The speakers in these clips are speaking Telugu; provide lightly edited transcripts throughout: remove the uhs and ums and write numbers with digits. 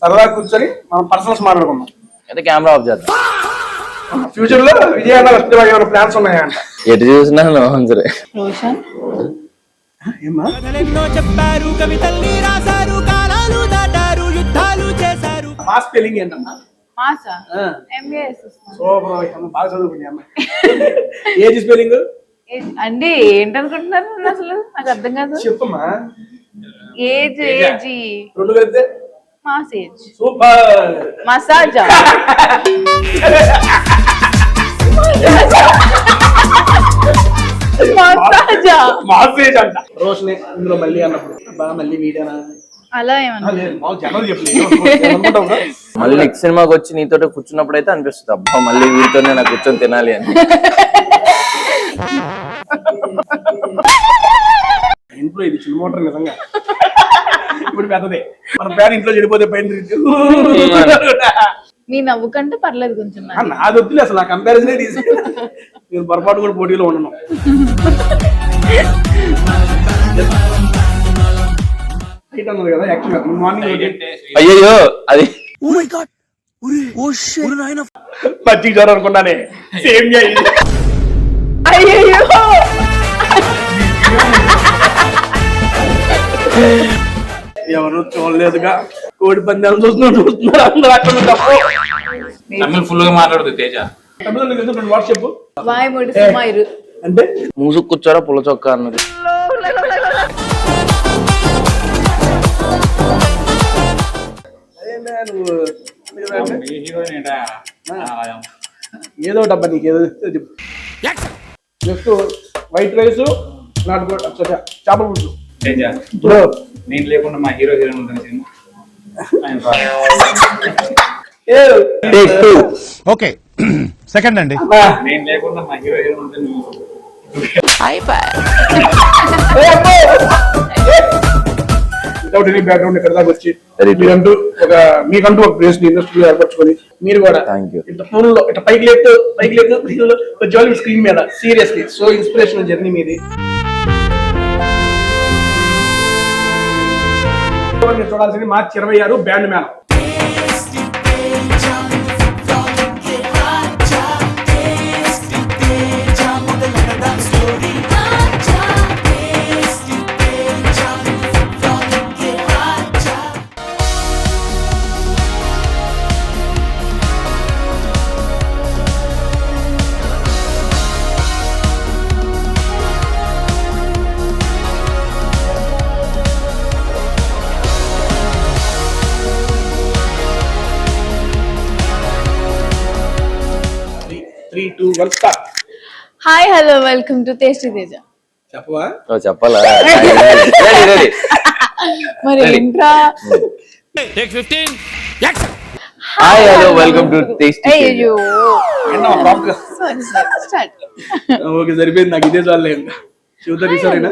సరదా కూర్చొని మనం పర్సనల్స్ మాట్లాడుకుందాం. అయితే కెమెరా ఆఫ్ చేద్దాం. ఫ్యూచర్ లో విజయవాడ ఏమైనా ప్లాన్స్ ఉన్నాయంట? ఎటు చూసినా సరే. రోషన్ ఏమ్మా మా స్పెల్లింగ్ ఏంటన్నా? మాసా ఎంబీఎస్ సూపర్, బాగా చదువుకునే అమ్మాయి. ఏజ్ స్పెల్లింగ్ అండి ఏంటనుకుంటున్నారు అసలు నాకు అర్థం కాదు. చెప్పమ్మా. ఏజ్ ఏజీ రెండు కలిపితే మాసేజ్ సూపర్. మసాజా మసాజా మాసేజ్ అంట. రోషనే ఇందులో మళ్ళీ అన్నప్పుడు బాగా మళ్ళీ వీడియోనా అలా ఏమన్నా జనాలు చెప్పలేదు. మళ్ళీ నెక్స్ట్ సినిమాకి వచ్చి నీతో కూర్చున్నప్పుడు అయితే అనిపిస్తుంది అబ్బా మళ్ళీ వీటితోనే నాకు కూర్చొని తినాలి అని. ఇంట్లో ఇది చిన్న మోటార్ నిజంగా ఇప్పుడు పెద్దదే. మన పేరు ఇంట్లో చెడిపోతే పైన నీ నవ్వు కంటే పర్లేదు కొంచెం. నాది వద్దులే అసలు, నా కంపారిజనే తీసి నేను పొరపాటు కూడా పోటీలో ఉండను. కదా యాక్చువల్గా మార్నింగ్ అయ్యో అది పచ్చి జ్వరం అనుకున్నానే సేమ్ అయ్యో ఎవరు చూడలేదుగా, కోడి పందాలు చూస్తున్నారు అందరూ అక్కడ ఫుల్ గా మాట్లాడుతుంది తేజ. వాట్సాప్ వాయి ముడి సుమాయిరు అంటే మూసుకు కూర్చోరా పుల్ల చొక్కా అన్నది. ఏదో డబ్బా నీకు ఏదో చెప్పు. జస్ట్ వైట్ రైస్ చేపల పులుసు. ఇప్పుడు నేను లేకుండా మా హీరో హీరోయిన్ ఉంటుంది సినిమా. ఓకే సెకండ్ అండి. నేను లేకుండా మా హీరో హీరోయిన్ ఉంటుంది. వితౌట్ ఎనీ బ్యాక్గ్రౌండ్ ఇక్కడ దాకా వచ్చి మీకంటూ ఒక ప్లేస్ ఇండస్ట్రీలో ఏర్పరచుకొని మీరు కూడా ఇట్లా ఫోన్ లో ఇట్లా పైకి లేపుతూ జాలి స్క్రీన్ మీద సీరియస్లీ సో ఇన్స్పిరేషనల్ జర్నీ మీది. చూడాల్సింది మార్చి 26 బ్యాండ్ మేళం. Hi hello welcome to tasty Teja. చెప్పవా? చెప్పాలా? మరి ఏంట్రా? Hi hello welcome to tasty Teja. అయ్యో ఓకే సరిపోయింది, నాకు ఇదే చాలే. చూద్దాం సరేనా?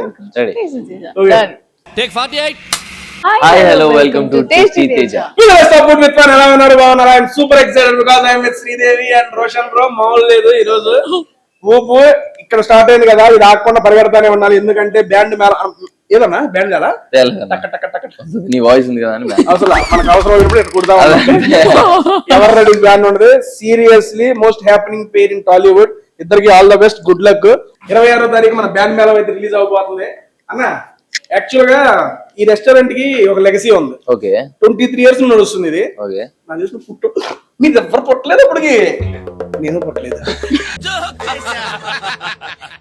Hi hello welcome to tasty Teja. ఎలా ఉన్నారు? బాగున్నారా? I'm super excited because I'm with Sridevi and Roshan bro. మామూలు లేదు ఈ రోజు ఊపు ఇక్కడ స్టార్ట్ అయింది కదా, ఇది ఆగకుండా పరిగెడతానే ఉండాలి. ఎందుకంటే బ్యాండ్ ఏదన్నా బ్యాండ్ కదా నీ వాయిస్ ఉంది కదా అసలు మనకు అవసరం వచ్చినప్పుడు ఇట్లా కుడతా. ఎవరు రెడీ బ్యాండ్ ఉండదు. Seriously most happening pair in Tollywood. ఇద్దరికి all the best, good luck. 26వ తారీఖు మన బ్యాండ్ మేళం అయితే రిలీజ్ అవబోతుంది అన్న. యాక్చువల్ గా ఈ రెస్టారెంట్ కి ఒక లెగసీ ఉంది. 23 years నడుస్తుంది ఇది. నాకు తెలిసిన పుట్టు మీరు ఎవ్వరు పుట్టలేదు ఇప్పటికి, నేను పుట్టలేదు.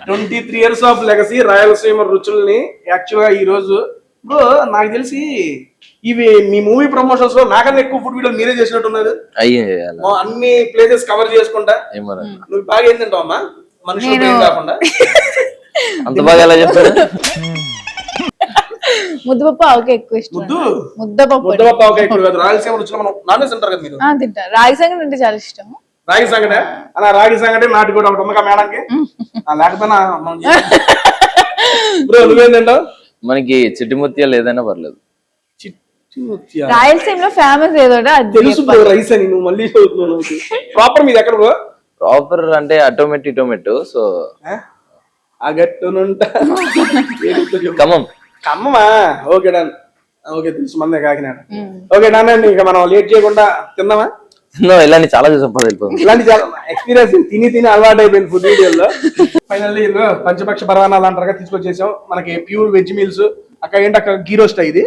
23 years ఆఫ్ లెగసీ రాయలసీమ రుచుల్ని. యాక్చువల్ గా ఈ రోజు బ్రో నాకు తెలిసి ఇవి మీ మూవీ ప్రమోషన్స్ లో నాకన్నా ఎక్కువ ఫుడ్ వీడియోలు మీరే చేసినట్టున్నారు. అన్ని ప్లేసెస్ కవర్ చేసుకుంటా. నువ్వు బాగా ఏంటంటావు అమ్మా మనుషులు కాకుండా? అంత బాగా ఎలా చెప్తారు? ముద్దపప్పు ఆవకాయ ఎక్కువ ఇష్టం. ముద్దపప్పు ఆవకాయ ఎక్కువ కాదు. రాయలసీమ రుచిలో మనం నాన్ వెజ్ తింటారు కదా మీరు? తింటా. రాగి సంగటి అంటే చాలా ఇష్టం. రాగి సంగటి అలా రాగి సంగటి నాటి కూడా ఒకటి ఉందిగా మేడంకి. లేకపోయినా బ్రో నువ్వేంటంటావు? మనకి చిట్టి ముత్యాలు ఏదైనా పర్లేదు. రాయలసీమలో ఫేమస్ ఏదో తెలుసు బ్రో రైస్ అని. నువ్వు మళ్ళీ చదువుతున్నావు. ప్రాపర్ మీది ఎక్కడ బ్రో? ప్రాపర్ అంటే టొమాటో. సో అగట్టునుంటా ఖమ్మం. ఖమ్మమా? Okay done. ఓకే తెలుసు మందే కాకినాడ. ఓకే నాన్న ఇక మనం లేట్ చేయకుండా తిందామా? ఇలాంటి చాలా చూసాం వెళ్ళిపోతుంది. ఇలాంటి చాలా ఎక్స్పీరియన్స్ తిని అలవాటు అయిపోయింది ఫుడ్ వీడియోలో. ఫైనల్లీ పంచపక్ష పరవానాలు అంటారుగా తీసుకొచ్చేసాం. మనకి ప్యూర్ వెజ్ మీల్స్. అక్క ఏంటి అక్క గీ రోస్ట్ ఇది?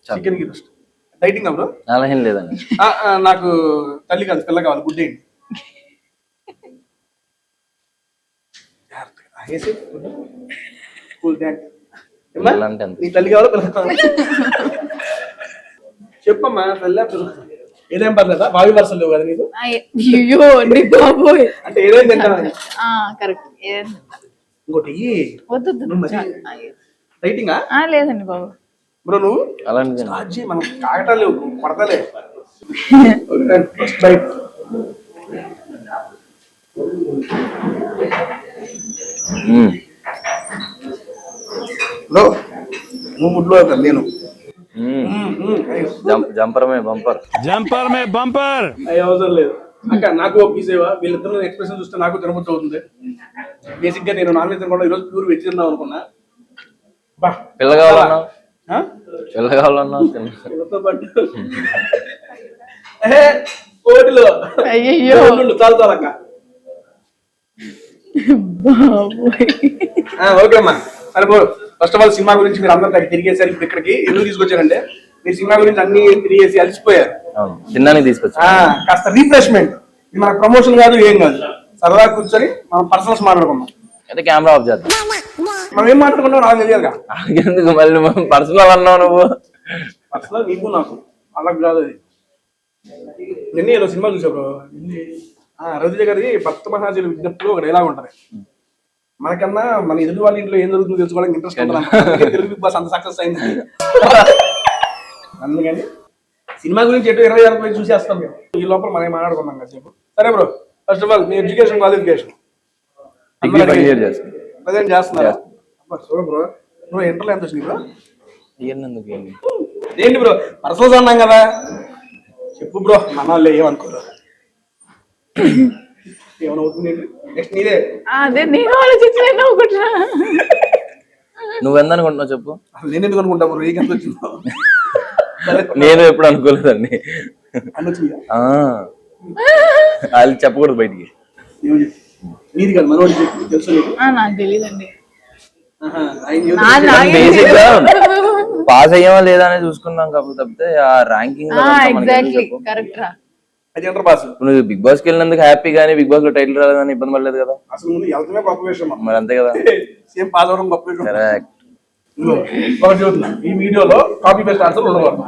చికెన్ గీ రోస్ట్. Dieting bro? అలా ఏం లేదండి. నాకు తల్లి కాదు పిల్ల కావాలి. గుడ్ ఏంటి నీ తల్లి కావాలా పిల్ల కావాలి? చెప్పమ్మా తల్లి ఏదేం పర్లేదా? వాయు వరుసలు లేవు కదా నీకు? అయ్యో అండి బాబోయ్. అంటే ఏదైనా తింటాను. కరెక్ట్. ఇంకోటి వద్దు డైటింగా? లేదండి బాబు. బ్రో నువ్వు అలాంటి మనం కాగటా లేవు పడతలే. First byte. బ్రో నువ్వు ముడ్లో నేను జంపర్ మే బంపర్. जंपर में बम्पर. అయ్యి అవసరం లేదు అక్క. నాకు ఒక పీస్ ఏవా? వీళ్ళిద్దరు ఎక్స్ప్రెషన్ చూస్తే నాకు తినబుద్ధి అవుతుంది. బేసిక్ గా నేను నాన్ వెజ్ తినకుండా ఈరోజు ప్యూర్ వెజ్ తిందాం అనుకున్నా. పిల్ల కావాలన్నా పిల్ల కావాలన్నా పిల్లతో పాటు కోటిలో అయ్యో చాలు చాలు అక్క. ఓకే అమ్మా సరే పో. ఫస్ట్ ఆఫ్ ఆల్ సినిమా గురించి మీరు అందరూ తిరిగేసారు. ఇప్పుడు ఇక్కడికి ఎందుకు తీసుకొచ్చారంటే మీరు సినిమా గురించి అన్ని తిరిగేసి అలసిపోయారు. తినడానికి తీసుకొచ్చా. కాస్త రీఫ్రెష్మెంట్. ఇది మన ప్రమోషన్ కాదు ఏం కాదు. సరదా కూర్చొని మనం పర్సనల్స్ మాట్లాడుకున్నాం. అయితే కెమెరా ఆఫ్ చేద్దాం. మనం ఏం మాట్లాడుకున్నాం నాకు తెలియదుగా. ఎందుకు మళ్ళీ పర్సనల్ అన్నావు నువ్వు? పర్సనల్ నీకు నాకు అలా కాదు. అది నిన్న ఏదో సినిమా చూసా బ్రో. రవితేజ గారి భక్త మహాజీల విజ్ఞప్తిలో ఒక డైలాగ్ ఉంటది. మనకన్నా మన ఎదుటి వాళ్ళ ఇంట్లో ఏం జరుగుతుందో తెలుసుకోవడానికి ఇంట్రెస్ట్ ఉంటుంది. తెలుగు బిగ్ బాస్ అంత సక్సెస్ అయింది. అందుకని సినిమా గురించి ఎటు 26 రోజులు చూసేస్తాం మేము. ఈ లోపల మనం మాట్లాడుకున్నాం కదా చెప్పు. సరే bro first of all me education qualification present చేస్తున్నారు బ్రో. బ్రో ఇంటర్లో ఎంత వచ్చింది బ్రో? ఏంటి బ్రో పర్సనల్స్ అన్నాం కదా చెప్పు బ్రో. మన వాళ్ళు ఏమనుకోరు. ఏమవుతుంది నెక్స్ట్ నీదే. అదే నేను ఆలోచించలేను ఒకట్రా. నువ్వెందనుకుంటున్నావు చెప్పు. నేను ఎందుకు అనుకుంటా బ్రో? నీకు ఎంత వచ్చిందో? నేను ఎప్పుడు అనుకోలేదండి. అన్న వచ్చిందా? వాళ్ళు చెప్పకూడదు బయటికి. నీది కదా మనోడి తెలుసు నీకు? నాకు తెలీదండి. బేసిక్ గా పాస్ అయ్యామా లేదా అనేది చూసుకున్నాం కాబట్టి తప్పితే ఆ ర్యాంకింగ్ కరెక్ట్ రా. నువ్వు బిగ్ బాస్ కి వెళ్ళినందుకు హ్యాపీ గానీ బిగ్ బాస్ లో టైటిల్ రాలేదని ఇబ్బంది పడలేదు కదా? అసలు ముందు వెళ్తమే గొప్ప విషయం. మరి అంతే కదా. సేమ్ పాస్ అవడం గొప్ప విషయం. కరెక్ట్. ఒకటి చెబుతున్నా ఈ వీడియోలో కాపీ పేస్ట్ ఆన్సర్ ఉండకూడదు.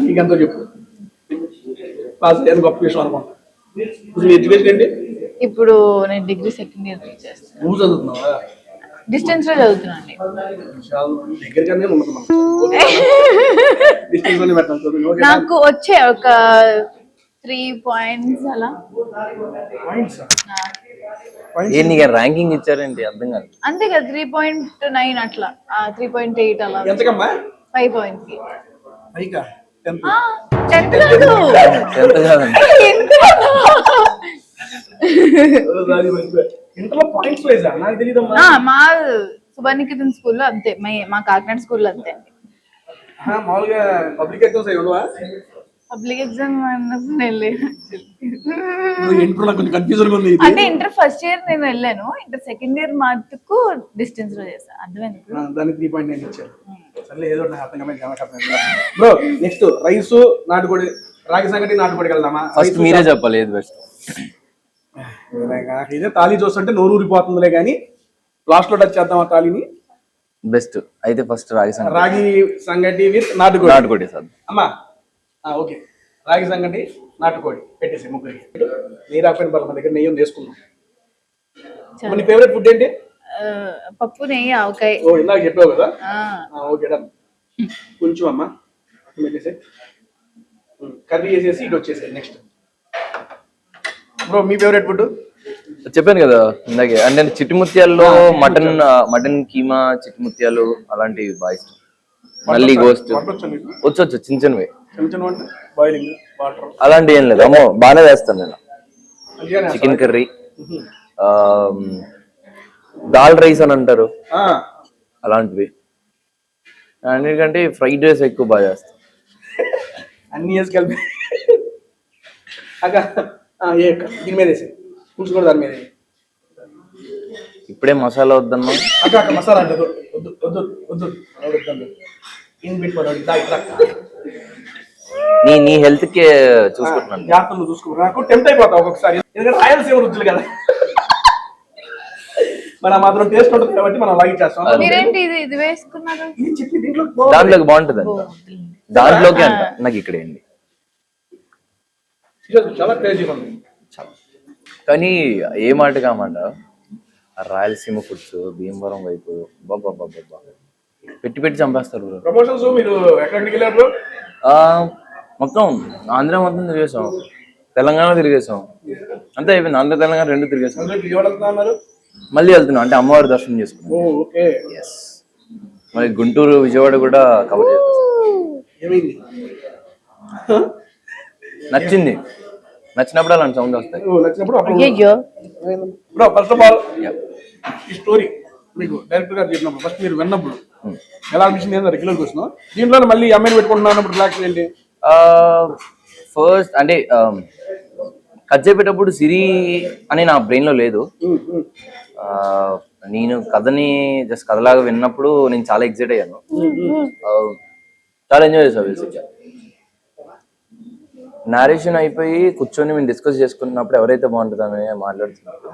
నీకెంతో చెప్పు పాస్ అయ్యేది గొప్ప విషయం అనుకుంటా. మీ ఎడ్యుకేషన్ ఏంటి? ఇప్పుడు నేను డిగ్రీ సెకండ్ ఇయర్ చేస్తాను. నువ్వు చదువుతున్నావా? డిస్టెన్స్ లో చదువుతున్నాండి. దగ్గరగానే ఉండదు మనం. డిస్టెన్స్ లోనే పెట్టాలి చదువు. నాకు వచ్చే ఒక 3 పాయింట్స్ అలా. పాయింట్స్ ర్యాంకింగ్ ఇచ్చారేంటి అర్థం కాదు. అంతే కదా 3.9 అట్లా 3.8 అలా. ఎంతకమ్మా? 5 పాయింట్స్ కి. పైకా 10th 10th కాదు. 10th కాదండి. ఇంటర్లో పాయింట్స్ వైజా? నాకు తెలియదమ్మా. మా సుభానికేతన్ స్కూల్లో అంతే. మా కాకినాడ స్కూల్లో అంతే అండి. మామూలుగా పబ్లిక్ ఎగ్జామ్స్ అయ్యి ఉండవా? పబ్లిక్ ఎగ్జామ్ అన్నప్పుడు నేను లేను. ఇంటర్ నాకు కొంచెం కన్ఫ్యూజన్ ఉంది. అంటే ఇంటర్ ఫస్ట్ ఇయర్ నేను వెళ్ళాను. ఇంటర్ సెకండ్ ఇయర్ మటుకు డిస్టెన్స్ లో చేశాను. అర్థమైంది. దానికి 3.9 ఇచ్చారు. సర్లే ఏదో బ్రో. నెక్స్ట్ రైస్ నాటుకోడి రాగి సంగటి నాటుకోడికి వెళ్దామా? ఫస్ట్ మీరే చెప్పాలి ఏది బెస్ట్. ఇదే తాళి చూస్తుంటే నోరు ఊరిపోతుందిలే కానీ లాస్ట్ లో టచ్ చేద్దాం ఆ తాళిని. బెస్ట్ అయితే ఫస్ట్ రాగి సంగటి విత్ నాటుకోడి. నాటుకోడి సార్ అమ్మా. ఓకే రాగి సంగటి నాటుకోడి పెట్టేసి ముగ్గురికి. నెయ్యి రాకపోయిన పర్లేదు మన దగ్గర నెయ్యి వేసుకుందాం. నీ ఫేవరెట్ ఫుడ్ ఏంటి? పప్పు నెయ్యి ఆవకాయ. ఓ ఇందాక చెప్పావు కదా. Okay done. కొంచెం అమ్మా పెట్టేసి కర్రీ వేసేసి ఇటు వచ్చేసి నెక్స్ట్. బ్రో మీ ఫేవరెట్ ఫుడ్? చెప్పాను కదా ఇందాకే. అంటే చిట్టుముత్యాల్లో మటన్ కీమా చిట్టుముత్యాలు అలాంటివి బాగా ఇష్టం. మళ్ళీ గోస్ట్ వచ్చు చిన్న చిన్నవి. అలాంటి ఏం లేదు. అమ్మో బాగానే వేస్తాను నేను. చికెన్ కర్రీ, దాల్ రైస్ అని అంటారు అలాంటివి. అన్నిటికంటే ఫ్రైడ్ రైస్ ఎక్కువ బాగా చేస్తాను. అన్ని వేసి కలిపి అక్క ఏ అక్క దీని మీద వేసి పులుసు కూడా దాని మీద వేయి. ఇప్పుడే మసాలా వద్దన్నా. అక్క అక్క మసాలా అంటే వద్దు వద్దు వద్దు వద్దు వద్దు ఇన్ పెట్టుకోవాలి నీ హెల్త్ కి చూసుకుంటున్నాను. జాగ్రత్తలు చూసుకో. నాకు టెంప్ట్ అయిపోతా ఒక్కొక్కసారి, ఎందుకంటే రాయలసీమ రుచులు కదా మనం మాత్రం టేస్ట్ ఉంటుంది కాబట్టి మనం లైక్ చేస్తాం. మీరేంటి ఇది వేసుకున్నారు? ఇది చెప్పి దీంట్లో దాంట్లోకి బాగుంటుంది అంట, దాంట్లోకి అంట. నాకు ఇక్కడ ఏంటి చాలా క్రేజీగా ఉంది. కానీ ఏ మాట కామాట రాయలసీమ ఫుడ్స్ భీమవరం వైపు బాబా పెట్టి పెట్టి చంపేస్తారు బ్రో. ప్రమోషన్స్ మీరు ఎక్కడికి వెళ్ళారు బ్రో? మొత్తం ఆంధ్ర మొత్తం తిరిగేసాం, తెలంగాణ తిరిగేసాం, అంతే అయిపోయింది. ఆంధ్ర తెలంగాణ రెండు తిరిగేసాం. విజయవాడ వెళ్తున్నారు, మళ్ళీ వెళ్తున్నాం అంటే అమ్మవారి దర్శనం చేసుకున్నాం. ఓకే. మరి గుంటూరు విజయవాడ కూడా కవర్ చేస్తాం. ఏమైంది? నచ్చింది, నచ్చినప్పుడు అలాంటి సౌండ్ వస్తాయి. నచ్చినప్పుడు బ్రో ఫస్ట్ ఆఫ్ ఆల్ ఈ స్టోరీ మీకు డైరెక్టర్ గారు చెప్పినప్పుడు ఫస్ట్ మీరు విన్నప్పుడు ఎలా అనిపించింది? ఏంటంటే రెగ్యులర్ క్వశ్చన్. దీంట్లో మళ్ళీ అమ్మాయిని పెట్టుకుంటున్నప్పుడు రిలాక్స్ ఏంటి? ఫస్ట్ అంటే కట్ చేపేటప్పుడు సిరి అని నా బ్రెయిన్ లో లేదు. నేను కథని జస్ట్ కథలాగా విన్నప్పుడు నేను చాలా ఎక్సైట్ అయ్యాను, చాలా ఎంజాయ్ చేసాను. బేసిక్గా నారేషన్ అయిపోయి కూర్చొని మేము డిస్కస్ చేసుకున్నప్పుడు ఎవరైతే బాగుంటుందని మాట్లాడుతున్నప్పుడు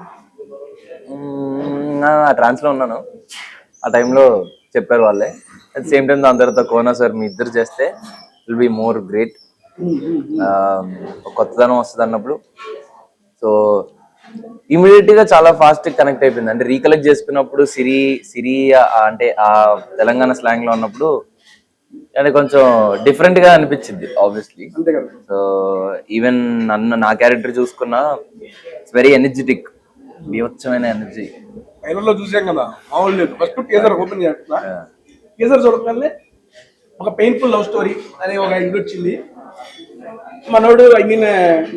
ట్రాన్స్ లో ఉన్నాను. ఆ టైంలో చెప్పారు వాళ్ళే. అట్ సేమ్ టైం దాని తర్వాత కోనా సార్ మీ ఇద్దరు చేస్తే విల్ బి మోర్ గ్రేట్, కొత్తదనం వస్తుంది అన్నప్పుడు. సో ఇమీడియట్ గా చాలా ఫాస్ట్ కనెక్ట్ అయిపోయింది. అంటే రీకలెక్ట్ చేసుకున్నప్పుడు సిరి అంటే ఆ తెలంగాణ స్లాంగ్ లో ఉన్నప్పుడు అంటే కొంచెం డిఫరెంట్ గా అనిపించింది ఆబ్వియస్లీ. సో ఈవెన్ నా క్యారెక్టర్ చూసుకున్నా ఇట్స్ వెరీ ఎనర్జెటిక్, బీభత్సమైన ఎనర్జీ. ట్రైలర్లో చూసాం కదా, మామూలు లేదు. ఫస్ట్ టీజర్ ఓపెన్ చేస్తున్నా, టీజర్ చూడగానే ఒక పెయిన్ఫుల్ లవ్ స్టోరీ అనే ఒక ఇది వచ్చింది. మనోడు ఐ మీన్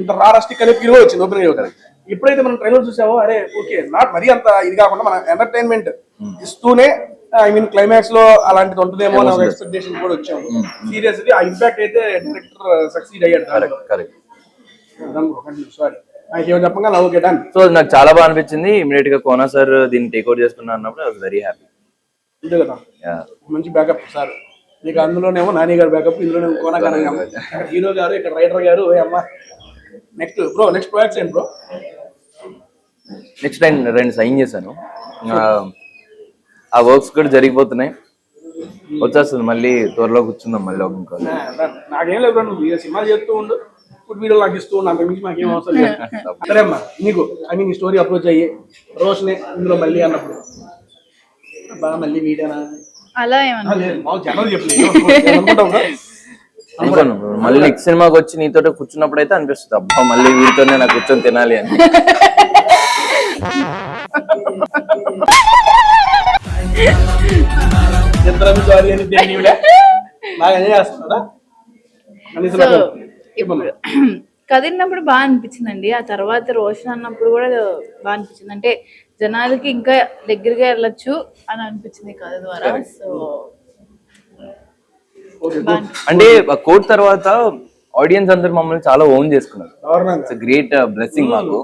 ఇంత రారాస్టిక్ అనే ఫీల్ వచ్చింది ఓపెన్ గా. ఎప్పుడైతే మనం ట్రైలర్ చూసామో అరే ఓకే నాట్ మరీ అంత ఇది కాకుండా మన ఎంటర్టైన్మెంట్ ఇస్తూనే ఐ మీన్ క్లైమాక్స్ లో అలాంటిది ఉంటుందేమో అని ఒక ఎక్స్పెక్టేషన్ కూడా వచ్చాము. సీరియస్లీ ఆ ఇంపాక్ట్ అయితే డైరెక్టర్ సక్సీడ్ అయ్యాడు. సారీ నాకేమో చెప్పగా ఓకే డన్. సో నాకు చాలా బాగా అనిపించింది. ఇమీడియట్ గా కోనా సార్ దీన్ని టేక్ ఓవర్ చేసుకున్నా అన్నప్పుడు ఐ వాస్ వెరీ హ్యాపీ. అంతే కదా, మంచి బ్యాకప్ సార్ మీకు. అందులోనేమో నాని గారు బ్యాకప్, ఇందులోనేమో కోనా గారు, హీరో గారు, ఇక్కడ రైటర్ గారు. అమ్మా నెక్స్ట్ బ్రో, నెక్స్ట్ ప్రాజెక్ట్స్ ఏంటి బ్రో? నెక్స్ట్ టైం 2 సైన్ చేశాను, ఆ వర్క్స్ కూడా జరిగిపోతున్నాయి. వచ్చేస్తుంది మళ్ళీ త్వరలో కూర్చుందాం మళ్ళీ ఒక ఇంకో. నాకేం లేదు, నువ్వు సినిమాలు చేస్తూ ఉండు, ఫుడ్ వీడియోలు నాకు ఇస్తూ ఉండు, అంతకు మించి మాకేం అవసరం లేదు. సరే అమ్మా, నీకు ఐ మీన్ ఈ స్టోరీ అప్రోచ్ అయ్యి రోషనే ఇందులో మళ్ళీ అన్నప్పుడు బాగా మళ్ళీ వీడియోనా అలా ఏమన్నా జనాలు చెప్పలేదు అనుకోను. మళ్ళీ నెక్స్ట్ సినిమాకి వచ్చి నీతో కూర్చున్నప్పుడు అయితే అనిపిస్తుంది అబ్బా మళ్ళీ వీటితోనే నాకు కూర్చొని తినాలి అని. కదిలినప్పుడు బాగా అనిపించిందండి. ఆ తర్వాత రోషన్ అన్నప్పుడు కూడా బాగా అనిపించింది. అంటే జనాలకి ఇంకా దగ్గరగా వెళ్ళొచ్చు అని అనిపించింది కథ ద్వారా. సో అంటే కోట్ తర్వాత ఆడియన్స్ అందరు మమ్మల్ని చాలా ఓన్ చేసుకున్నారు. ఇట్స్ గ్రేట్ బ్లెస్సింగ్ మాకు.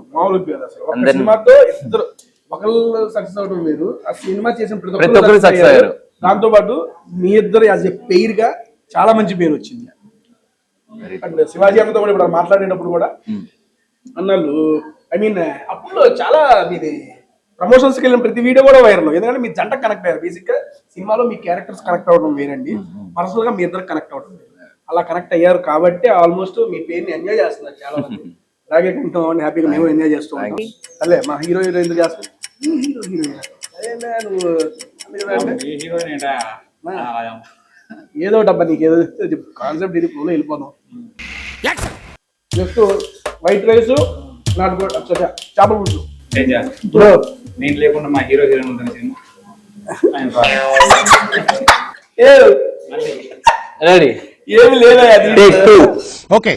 ఒకళ్ళు సక్సెస్ అవడం లేదు, ఆ సినిమా చేసిన ప్రతి ఒక్కరు సక్సెస్ అయ్యారు. దాంతో పాటు మీ ఇద్దరు యాజ్ ఎ పెయిర్ గా చాలా మంచి పేరు వచ్చింది. అండ్ శివాజీ అన్నతో కూడా ఇప్పుడు మాట్లాడేటప్పుడు కూడా అన్నాళ్ళు ఐ మీన్ అప్పుడు చాలా మీది ప్రమోషన్స్కి వెళ్ళిన ప్రతి వీడియో కూడా వైరల్. ఎందుకంటే మీ జంట కనెక్ట్ అయ్యారు. బేసిక్ గా సినిమాలో మీ క్యారెక్టర్స్ కనెక్ట్ అవ్వడం వేరండి, పర్సనల్ గా మీ ఇద్దరు కనెక్ట్ అవ్వడం వేరు. అలా కనెక్ట్ అయ్యారు కాబట్టి ఆల్మోస్ట్ మీ పేరుని ఎంజాయ్ చేస్తున్నారు చాలా మంది. అలాగే కొంటాం హ్యాపీగా మేము ఎంజాయ్ చేస్తూ ఉంటాం. అదే మా హీరో ఎందుకు చేస్తాం, ఏదో డబ్బా నీకు ఏదో కాన్సెప్ట్ ఇది ఫ్లోలో వెళ్ళిపోదాం. Just white rice not good చేపల పులుసు. నేను లేకుండా మా హీరో హీరోయిన్ ఉంటుంది సినిమా. రెడీ ఏమి లేదా ఓకే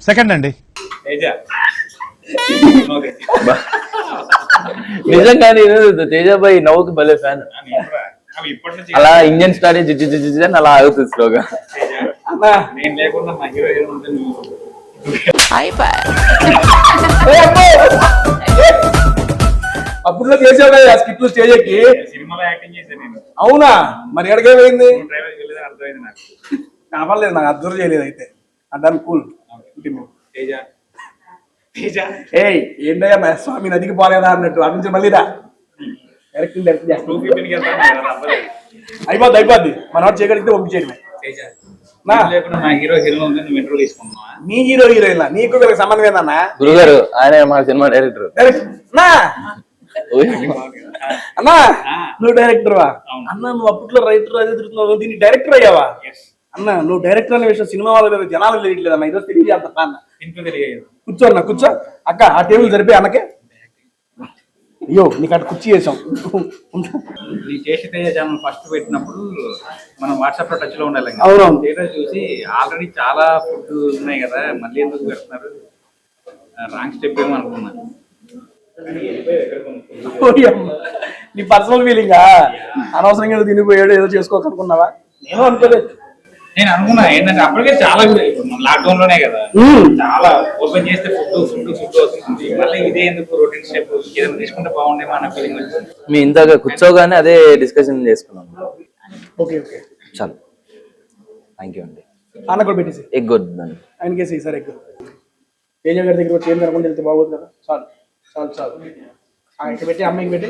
సెకండ్ అండి. నిజంగా నేను తేజాబాయి నవ్వుకి భలే ఫ్యాన్. అవి ఇప్పటి నుంచి అలా ఇంజన్ స్టార్ట్ అయ్యి జిజ్జి జిజ్జి జిజ్జి అని అలా ఆగుతుంది స్లోగా. అన్నా నేను లేకుండా మా హీరో హీరోయిన్ ఉంటే నువ్వు అప్పుడులో చేసావు కదా స్కిట్లు స్టేజ్ ఎక్కి. సినిమాలో యాక్టింగ్ చేశాను నేను. అవునా మరి ఎక్కడికే పోయింది? డ్రైవర్ వెళ్ళేదని అర్థమైంది నాకు. కావాలేదు, నాకు అబ్జర్వ్ చేయలేదు అయితే. అడ్డాను కూల్. తేజ తేజ ఏయ్ ఏంటయ్యా నా స్వామి నదికి పోలేదా అన్నట్టు అటు నుంచి మళ్ళీరా డైరెక్ట్ చేస్తాను. 215కి వెళ్తాను కదా, అవ్వలేదు. అయిపోద్ది మనోడు చేయగలిగితే పంపించేయడమే. తేజ నా లేకుండా మా హీరో హీరోయిన్ ఉంటే నువ్వు ఇంటర్వ్యూ తీసుకున్నావా? నీ హీరో హీరోయిన్ నీకు వీళ్ళకి సంబంధం ఏందన్నా? గురుగారు ఆయన మా సినిమా డైరెక్టర్. నా అన్నా నువ్వు డైరెక్టర్ వా అన్న? నువ్వు అప్పట్లో రైటర్ అదే తిరుగుతున్నావు, దీనికి డైరెక్టర్ అయ్యావా? అన్న నువ్వు డైరెక్టర్ అనే విషయం సినిమా వాళ్ళ మీద జనాలు తెలియట్లేదు అన్న. ఈరోజు తెలియజేస్తా అన్న. ఇంట్లో తెలియదు. కూర్చో అన్న కూర్చో. అక్క ఆ టేబుల్ సరిపోయి అన్నకే. అయ్యో నీకు అటు కుర్చీ వేసాం. ఈ చేసి తేజ ఛానల్ ఫస్ట్ పెట్టినప్పుడు మనం వాట్సాప్ లో టచ్ లో ఉండాలి. అవునవును. థియేటర్ చూసి ఆల్రెడీ చాలా ఫుడ్ ఉన్నాయి కదా, మళ్ళీ ఎందుకు పెడుతున్నారు, రాంగ్ స్టెప్ ఏమో అనుకున్నాను. నీ పర్సనల్ ఫీలింగా అనవసరంగా ఏదో తినిపోయాడు ఏదో చేసుకోవాలనుకున్నావా? నేను అనుకోలేదు. నేను అనుకున్నా ఏంటంటే అప్పటికే చాలా లాక్డౌన్ లోనే కదా, చాలా ఓపెన్ చేస్తే ఫుడ్ వస్తుంది, మళ్ళీ ఇదే ఎందుకు రొటీన్ స్టెప్ ఏదైనా తీసుకుంటే బాగుండేమో అన్న ఫీలింగ్ వచ్చింది. మీ ఇంతగా కూర్చోగానే అదే డిస్కషన్ చేసుకున్నాం. ఓకే ఓకే చాలు, థ్యాంక్ యూ అండి. అన్న కూడా పెట్టేసి ఎగ్ వద్దండి. ఆయనకేసి ఈసారి ఎగ్ తేజ గారి దగ్గర వచ్చి ఏం జరగకుండా వెళ్తే బాగోదు కదా. చాలు చాలు చాలు. ఇక్కడ పెట్టి అమ్మాయికి పెట్టి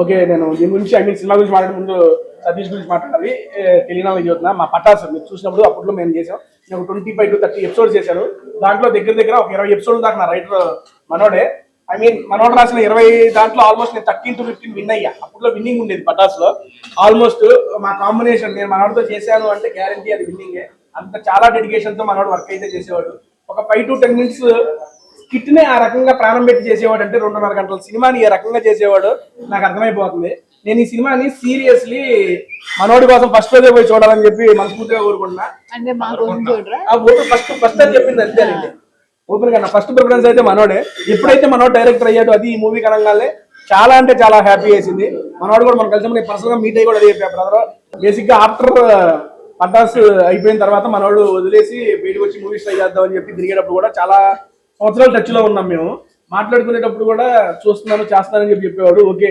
ఓకే. నేను దీని గురించి సినిమా గురించి మాట్లాడే ముందు సతీష్ గురించి మాట్లాడాలి. తెలియని వాళ్ళకి చదువుతున్నా. మా పటాస్ మీరు చూసినప్పుడు అప్పట్లో మేము చేసాం. నేను 25 to 30 ఎపిసోడ్స్ చేశాను. దాంట్లో దగ్గర ఒక 20 ఎపిసోడ్లు దాకా నా రైటర్ మనోడే. మనోడు రాసిన 20 దాంట్లో ఆల్మోస్ట్ నేను 13 to 15 విన్ అయ్యా. అప్పట్లో విన్నింగ్ ఉండేది పటాస్ లో. ఆల్మోస్ట్ మా కాంబినేషన్ నేను మనోడితో చేశాను అంటే గ్యారంటీ అది విన్నింగే. అంత చాలా డెడికేషన్ తో మనోడు వర్క్ అయితే చేసేవాడు. ఒక 5 to 10 minutes స్కిట్ నే ఆ రకంగా ప్రాణం పెట్టి చేసేవాడు. అంటే 2.5 గంటల సినిమాని ఏ రకంగా చేసేవాడు నాకు అర్థమైపోతుంది. నేను ఈ సినిమాని సీరియస్లీ మనోడి కోసం ఫస్ట్ రోజే పోయి చూడాలని చెప్పి మనస్ఫూర్తిగా కోరుకుంటున్నా. అంటే మా కోసం చూడరా? ఫస్ట్ అని చెప్పింది అంతేనండి. ఓపెన్ గా ఫస్ట్ ప్రిఫరెన్స్ అయితే మనోడే. ఎప్పుడైతే మనోడు డైరెక్టర్ అయ్యాడు అది ఈ మూవీ కనంగానే చాలా అంటే చాలా హ్యాపీ వేసింది. మనోడు కూడా మనం కలిసి పర్సనల్ గా మీట్ అయ్యి కూడా అదే చెప్పా బ్రదర్. బేసిక్ గా ఆఫ్టర్ పటాస్ అయిపోయిన తర్వాత మనోడు వదిలేసి బయటకు వచ్చి మూవీస్ ట్రై చేద్దామని చెప్పి తిరిగేటప్పుడు కూడా చాలా సంవత్సరాలు టచ్ లో ఉన్నాం. మేము మాట్లాడుకునేటప్పుడు కూడా చూస్తున్నాను చేస్తానని చెప్పేవాడు. ఓకే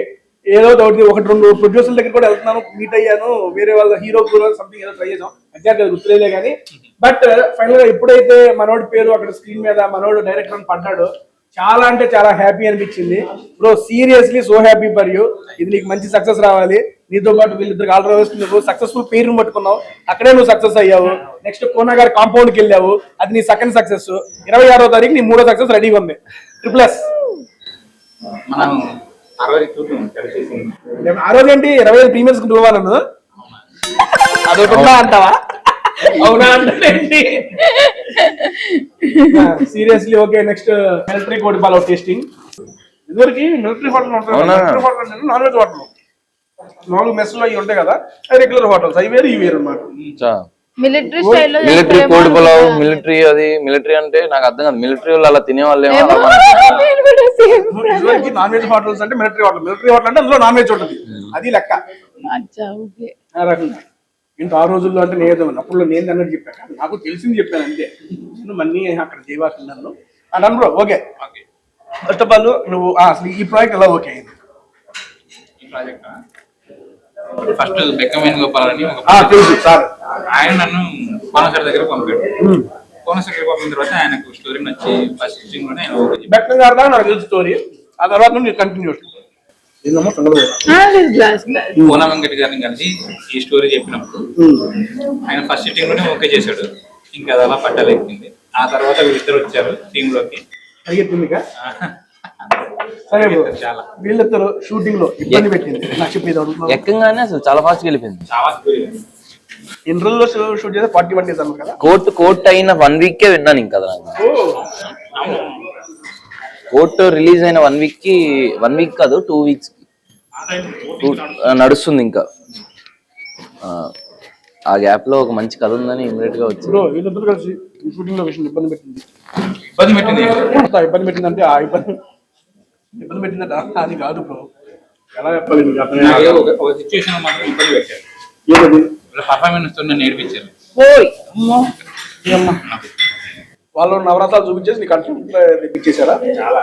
ఏదో ఒకటి 2 ప్రొడ్యూసర్ల దగ్గర కూడా వెళ్తున్నాను, మీట్ అయ్యాను. వేరే వాళ్ళ హీరో కూడా సంథింగ్ ఏదో ట్రై చేసాం, ఎగ్జాక్ట్ గుర్తులేదే కానీ. బట్ ఫైనల్ గా ఎప్పుడైతే మనోడి పేరు అక్కడ స్క్రీన్ మీద మనోడు డైరెక్టర్ అని పడ్డాడు చాలా అంటే చాలా హ్యాపీ అనిపించింది. Bro seriously so happy for you. ఇది నీకు మంచి సక్సెస్ రావాలి. నీతో పాటు వీళ్ళిద్దరికి ఆల్రెడీ నువ్వు సక్సెస్ఫుల్ పేరును పట్టుకున్నావు, అక్కడే నువ్వు సక్సెస్ అయ్యావు. నెక్స్ట్ కోనా గారి కాంపౌండ్ కి వెళ్ళావు, అది నీ సెకండ్ సక్సెస్. 26వ తారీఖు నీ 3వ సక్సెస్ రెడీగా ఉంది. ట్రిప్లస్ మనం ఆ రోజు ఏంటి 25 ప్రీమియర్స్ కు పోవా నన్ను అదొకలా అంటావా? అవునా అంటే సీరియస్లీ ఓకే. నెక్స్ట్ మిలిటరీ కోడి పాల టేస్టింగ్. ఇదివరకు మిలిటరీ హోటల్ ఉంటాయి, military hotel non veg hotel 4 మెస్సులు అవి ఉంటాయి కదా, రెగ్యులర్ హోటల్స్ అవి వేరు ఇవి వేరు అన్నమాట. మిలిటరీ స్టైల్లో మిలిటరీ కోడి పులావ్, మిలిటరీ అది మిలిటరీ అంటే నాకు అర్థం కాదు. మిలిటరీ వాళ్ళు అలా తినే వాళ్ళు ఏమో. ఇదివరకు నాన్ వెజ్ హోటల్స్ అంటే మిలిటరీ హోటల్ అంటే అందులో నాన్ వెజ్ ఉంటుంది, అది లెక్క. ఆ రకంగా ఏంటో ఆ రోజుల్లో అంటే నేను అప్పుడు నేను అన్నట్టు చెప్పాను, నాకు తెలిసింది చెప్పాను అంతే. మనీ అక్కడ చేయవాకున్నాను అంటాను bro. Okay first of all నువ్వు అసలు ఈ ప్రాజెక్ట్ ఎలా ఓకే అయింది? ఈ ప్రాజెక్ట్ ఫస్ట్ బెక్కం వేణుగోపాల్ అని తెలుసు సార్. ఆయన నన్ను కోనసరి దగ్గర పంపాడు. కోనసరి దగ్గర పంపిన తర్వాత ఆయనకు స్టోరీ నచ్చి ఫస్ట్ స్టింగ్ లోనే బెక్కం గారు నాకు తెలుసు స్టోరీ. ఆ తర్వాత నువ్వు కంటిన్యూ కోన వెంకట గారిని కలిసి ఈ స్టోరీ చెప్పినప్పుడు ఆయన ఫస్ట్ సిట్టింగ్ లోనే ఓకే చేశాడు. ఇంకా అది అలా పట్టాలెక్కింది. ఆ తర్వాత వీళ్ళిద్దరు వచ్చారు టీమ్ లోకి. సరే చాలా వీళ్ళిద్దరు షూటింగ్ లో ఇబ్బంది పెట్టింది నాకు చెప్పేది ఎక్కగానే అసలు చాలా ఫాస్ట్ వెళ్ళిపోయింది. చాలా ఎన్ని రోజుల్లో షూట్ చేస్తే 41 days అన్నారు కదా. కోర్టు అయిన 1 week విన్నాను ఇంకా. కోర్టు రిలీజ్ అయిన 1 week కి 1 week కాదు 2 weeks నడుస్తుంది ఇంకా. ఆ గ్యాప్ లో ఒక మంచి కథ ఉందని ఇమీడియట్ గా వచ్చింది. బ్రో వీళ్ళిద్దరు కలిసి షూటింగ్ లో విషయం ఇబ్బంది పెట్టింది. ఇబ్బంది పెట్టిందంటే ఆ ఇబ్బంది పెట్టిందంటే అది కాదు బ్రో. ఎలా చెప్పాలి మీకు అర్థం నాకు కాదు. ఒక సిచ్యువేషన్ మాత్రం ఇబ్బంది పెట్టారు. ఏంటది? పర్ఫార్మెన్స్ తో నన్ను నేర్పించారు. ఓయ్ వాళ్ళు నవరసాలు చూపించేసి నీకు కంటెంట్ తెప్పించేశారా? చాలా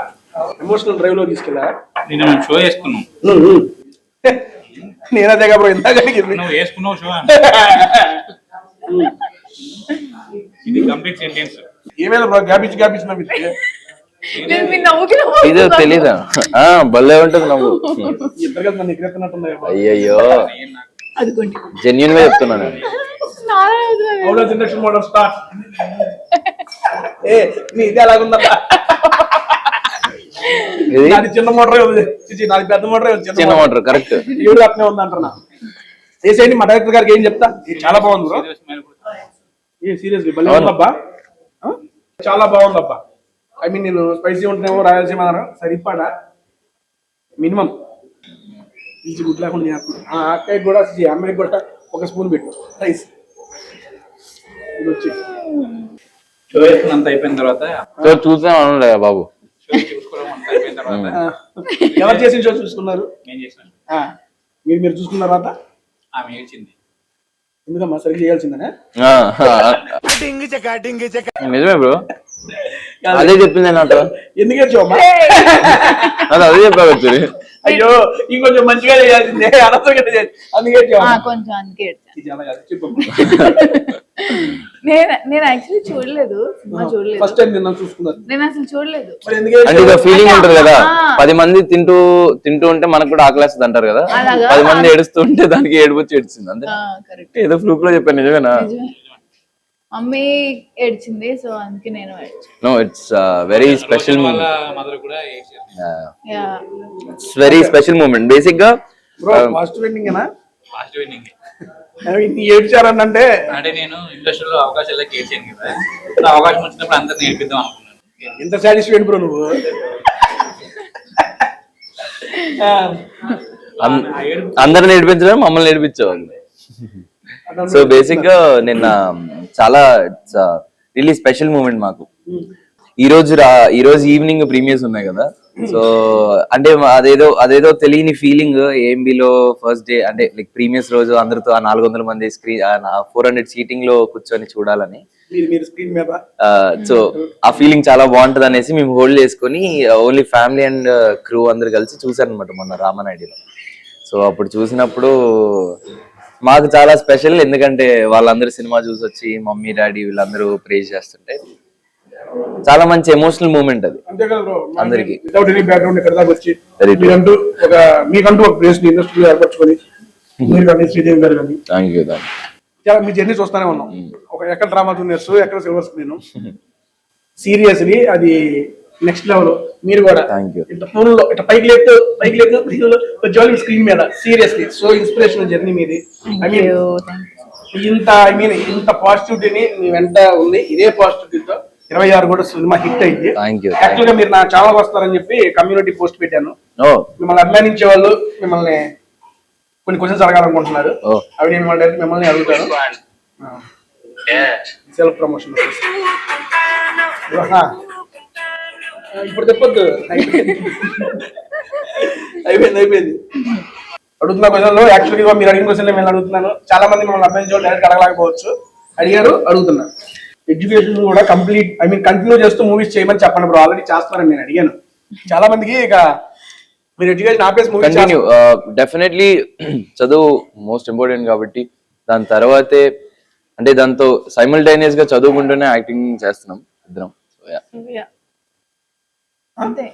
ఎమోషనల్ డ్రైవ్ లో తీసుకెళ్ళా. నిన్న మేము షో వేసుకున్నాం. నేనదే కాబట్టి ఇందాక అడిగింది. నువ్వు వేసుకున్నావు షో ఇది కంప్లీట్ సెంటెన్స్. ఏమైనా బ్రో గ్యాపించి నవ్వింది. నేను మీ నవ్వుకి ఇది తెలీదా? భలే ఉంటుంది నవ్వు. ఇద్దరు కదా నన్ను ఎక్కడెత్తున్నట్టుంది. అయ్యయ్యో అదిగోండి జెన్యున్ గా చెప్తున్నాను. అవునా ఇండక్షన్ మోటార్ స్టార్ట్. ఏ నీ ఇది ఎలాగుందా? ఇది నాది చిన్న మోటరే ఉంది. నాది పెద్ద మోటరే ఉంది. చిన్న మోటార్ కరెక్ట్. ఈవిడ అట్నే ఉంది అంటున్నా. వేసేయండి మా డైరెక్టర్ గారికి ఏం చెప్తా. ఇది చాలా బాగుంది బ్రో. ఏ సీరియస్లీ భలే ఉందబ్బా. చాలా బాగుందబ్బా. ఐ మీన్ నేను స్పైసీ ఉంటేనేమో రాయలసీమ అన్నారు సరిపాడా మినిమం ఈజీ గుడ్ లేకుండా చేస్తున్నాను. అక్కడికి కూడా అమ్మాయికి కూడా ఒక స్పూన్ పెట్టు రైస్. ఇది వచ్చి షో వేసుకున్నంత అయిపోయిన తర్వాత చూసాను అనలే బాబు. షో చూసుకోవడం అంత అయిపోయిన తర్వాత ఎవరు చేసిన షో చూసుకున్నారు? నేను చేసినాను. మీరు చూసుకున్న తర్వాత ఆమె ఏడ్చింది. ఎందుకమ్మా సరిగ్గా చేయాల్సిందనే? నిజమే బ్రో, అదే చెప్పింది నాతో. ఎందుకు వచ్చావమ్మా? అదే చెప్పవచ్చు. అయ్యో ఇంకొంచెం మంచిగా చేయాల్సిందే. అనవసరంగా చేయాలి. అందుకే వచ్చావా? కొంచెం అందుకే ఏడ్చాను. ఇది అలా కాదు, చెప్పమ్మా. నేను యాక్చువల్లీ చూడలేదు, సినిమా చూడలేదు. ఫస్ట్ టైం నిన్న చూసుకున్నారు. నేను అసలు చూడలేదు. మరి ఎందుకు అంటే ఇక ఫీలింగ్ ఉంటది కదా, ఆ. 10 మంది తింటూ ఉంటే మనకు కూడా ఆకలేస్తుంది అంటారు కదా. అలాగా? 10 మంది ఏడుస్తూ ఉంటే దానికి ఏడుపు వచ్చి ఏడుస్తుంది అంతే. కరెక్ట్. ఏదో ఫ్లూక్ లో చెప్పాను. నిజమేనా? మమ్మీ ఏడ్చింది, సో అందుకే నేను ఏడ్చాను. నో, ఇట్స్ వెరీ స్పెషల్ వాళ్ళ మూమెంట్. మదర్ కూడా ఏడ్చారు. It's very special moment. Basic గా బ్రో ఫస్ట్ వెండింగేనా? Fast winning. ఏడ్చారనంటే అంటే నేను ఇండస్ట్రీలో అవకాశాలకి ఏడ్చాను కదా, సో అవకాశం వచ్చినప్పుడు అందరిని నేర్పిద్దాం అనుకున్నాను. ఎంత సాటిస్ఫైడ్ బ్రో నువ్వు. అందరిని నేర్పించడం, మమ్మల్ని నేర్పించేవాళ్ళు. సో బేసిక్ గా నిన్న చాలా రియలీ స్పెషల్ మూమెంట్ మాకు. ఈ రోజు ఈవినింగ్ ప్రీమియర్స్ ఉన్నాయి కదా. సో అంటే అదేదో తెలియని ఫీలింగ్. ఏఎంబిలో ఫస్ట్ డే అంటే లైక్ ప్రీమియర్స్ రోజు అందరితో ఆ 400 మంది స్క్రీన్ 400 సీటింగ్ లో కూర్చొని చూడాలని. మీరు స్క్రీన్ మీద సో ఆ ఫీలింగ్ చాలా బాగుంటది అనేసి మేము హోల్డ్ చేసుకుని ఓన్లీ ఫ్యామిలీ అండ్ క్రూ అందరు కలిసి చూసారనమాట మొన్న రామనాయుడులో. సో అప్పుడు చూసినప్పుడు మాకు చాలా స్పెషల్, ఎందుకంటే వాళ్ళందరూ సినిమా చూసి వచ్చి మమ్మీ డాడీ వీళ్ళందరూ ప్రేజ్ చేస్తుంటే చాలా మంచి ఎమోషనల్ మూమెంట్ అది అంతే కదా బ్రో. అందరికి. వితౌట్ ఎనీ బ్యాక్గ్రౌండ్ ఇక్కడ దాకా వచ్చి Very true. మీకంటూ ఒక ప్లేస్ ఇండస్ట్రీలో ఏర్పరచుకొని మీరు కానీ శ్రీదేవి గారు కానీ థ్యాంక్ యూ. చాలా మీ జర్నీ చూస్తానే ఉన్నాం. ఒక ఎక్కడ డ్రామా జూనియర్స్, ఎక్కడ సిల్వర్ స్క్రీన్. సీరియస్లీ అది నెక్స్ట్ లెవెల్. మీరు కూడా Thank you. ఇట్లా ఫోన్ లో ఇట్లా పైకి లేదు కొంచెం స్క్రీన్ మీద సీరియస్లీ సో ఇన్స్పిరేషనల్ జర్నీ మీది. ఇంత పాజిటివిటీని మీ వెంట ఉంది. ఇదే పాజిటివిటీతో 26 కూడా సినిమా హిట్ అయింది. Thank you. యాక్చువల్ గా మీరు నా ఛానల్ వస్తారని చెప్పి కమ్యూనిటీ పోస్ట్ పెట్టాను. ఓ మిమ్మల్ని అభిమానించే వాళ్ళు మిమ్మల్ని కొన్ని క్వశ్చన్స్ అడగాలనుకుంటున్నారు. Oh. అవి నేను మిమ్మల్ని అడుగుతాను. సెల్ఫ్ ప్రమోషన్ ఇప్పుడు చెప్పొద్దు. అయిపోయింది. అడుగుతున్న క్వశ్చన్లో యాక్చువల్గా మీరు అడిగిన క్వశ్చన్ నేను అడుగుతున్నాను. చాలా మంది మిమ్మల్ని అభిమానించే వాళ్ళు డైరెక్ట్ అడగలేకపోవచ్చు. అడుగుతున్నా. ఎడ్యుకేషన్ కూడా కంటిన్యూ చేస్తూ మూవీస్ చేయమని చెప్పండి బ్రో. ఆల్రెడీ చేస్తున్నారని నేను అడిగాను. చాలా మందికి ఇక మీరు ఎడ్యుకేషన్ ఆపేసి మూవీ కంటిన్యూ. డెఫినెట్లీ చదువు మోస్ట్ ఇంపార్టెంట్ కాబట్టి దాని తర్వాతే అంటే దాంతో సైమల్టేనియస్ గా చదువుకుంటూనే యాక్టింగ్ చేస్తున్నాం ఇద్దరం. అంతే.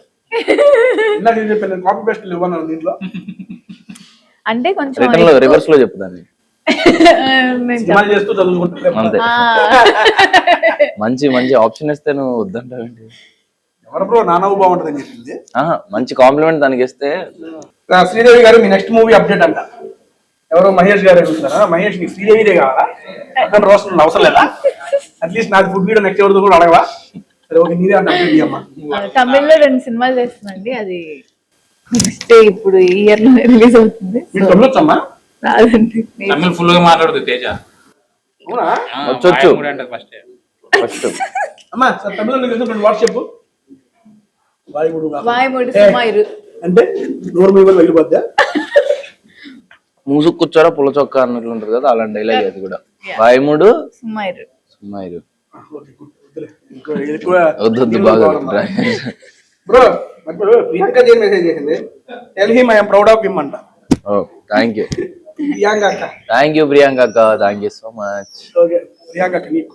ఇందాక ఏం చెప్పాను, కాపీ పేస్ట్ ఇవ్వను దీంట్లో. అంటే కొంచెం రిటర్న్ లో రివర్స్ లో చెప్తాను. నేను సినిమాలు చేస్తూ చదువుకుంటే అంతే. మంచి ఆప్షన్ ఇస్తే నువ్వు వద్దంటావేంటి? ఎవరు బ్రో నానవ్వు బాగుంటుందని చెప్పింది. మంచి కాంప్లిమెంట్ దానికి ఇస్తే. శ్రీదేవి గారు మీ నెక్స్ట్ మూవీ అప్డేట్ అంట. ఎవరో మహేష్ గారు అడుగుతున్నారా? మహేష్ నీకు శ్రీదేవిదే కావాలా? అతను రోషన్ అవసరం లేదా? అట్లీస్ట్ నాది ఫుడ్ వీడియో నెక్స్ట్ ఎవరితో కూడా అడగవా? సరే ఓకే, నీదే అంటే అప్డేట్ ఇయ్యమ్మా. తమిళ్లో 2 సినిమాలు చేస్తున్నాండి. అది నెక్స్ట్ ఇప్పుడు ఈ ఇయర్ లో రిలీజ్ అవుతుంది. మీరు తొమ్మిదొచ్చమ్మా? రాదండి. తమిళ ఫుల్ గా మాట్లాడుతుంది తేజ. అవునా? వచ్చొచ్చు. ఫస్ట్ అమ్మా సార్ తమిళ వాట్సాప్ వాయముడు సుమాయిరు అంటే నోరు మీద వెళ్ళిపోద్దా? మూసుకు కూర్చోరా పుల్ల చొక్క అన్నట్లు ఉంటది కదా, అలాంటి డైలాగ్ అది కూడా. వాయుముడు సుమ్మాయిరు. సుమ్మాయిరు. Okay, good. వద్దులే. ఎక్కువ వద్దు బాగా బ్రో. ఇప్పుడు ప్రియాంక జైన్ మెసేజ్ చేసింది, tell him I am proud of him అంట. థ్యాంక్ యూ ప్రియాంక అక్క. థ్యాంక్ యూ ప్రియాంక అక్క, thank you so much. Okay, Priyanka అక్క నీకు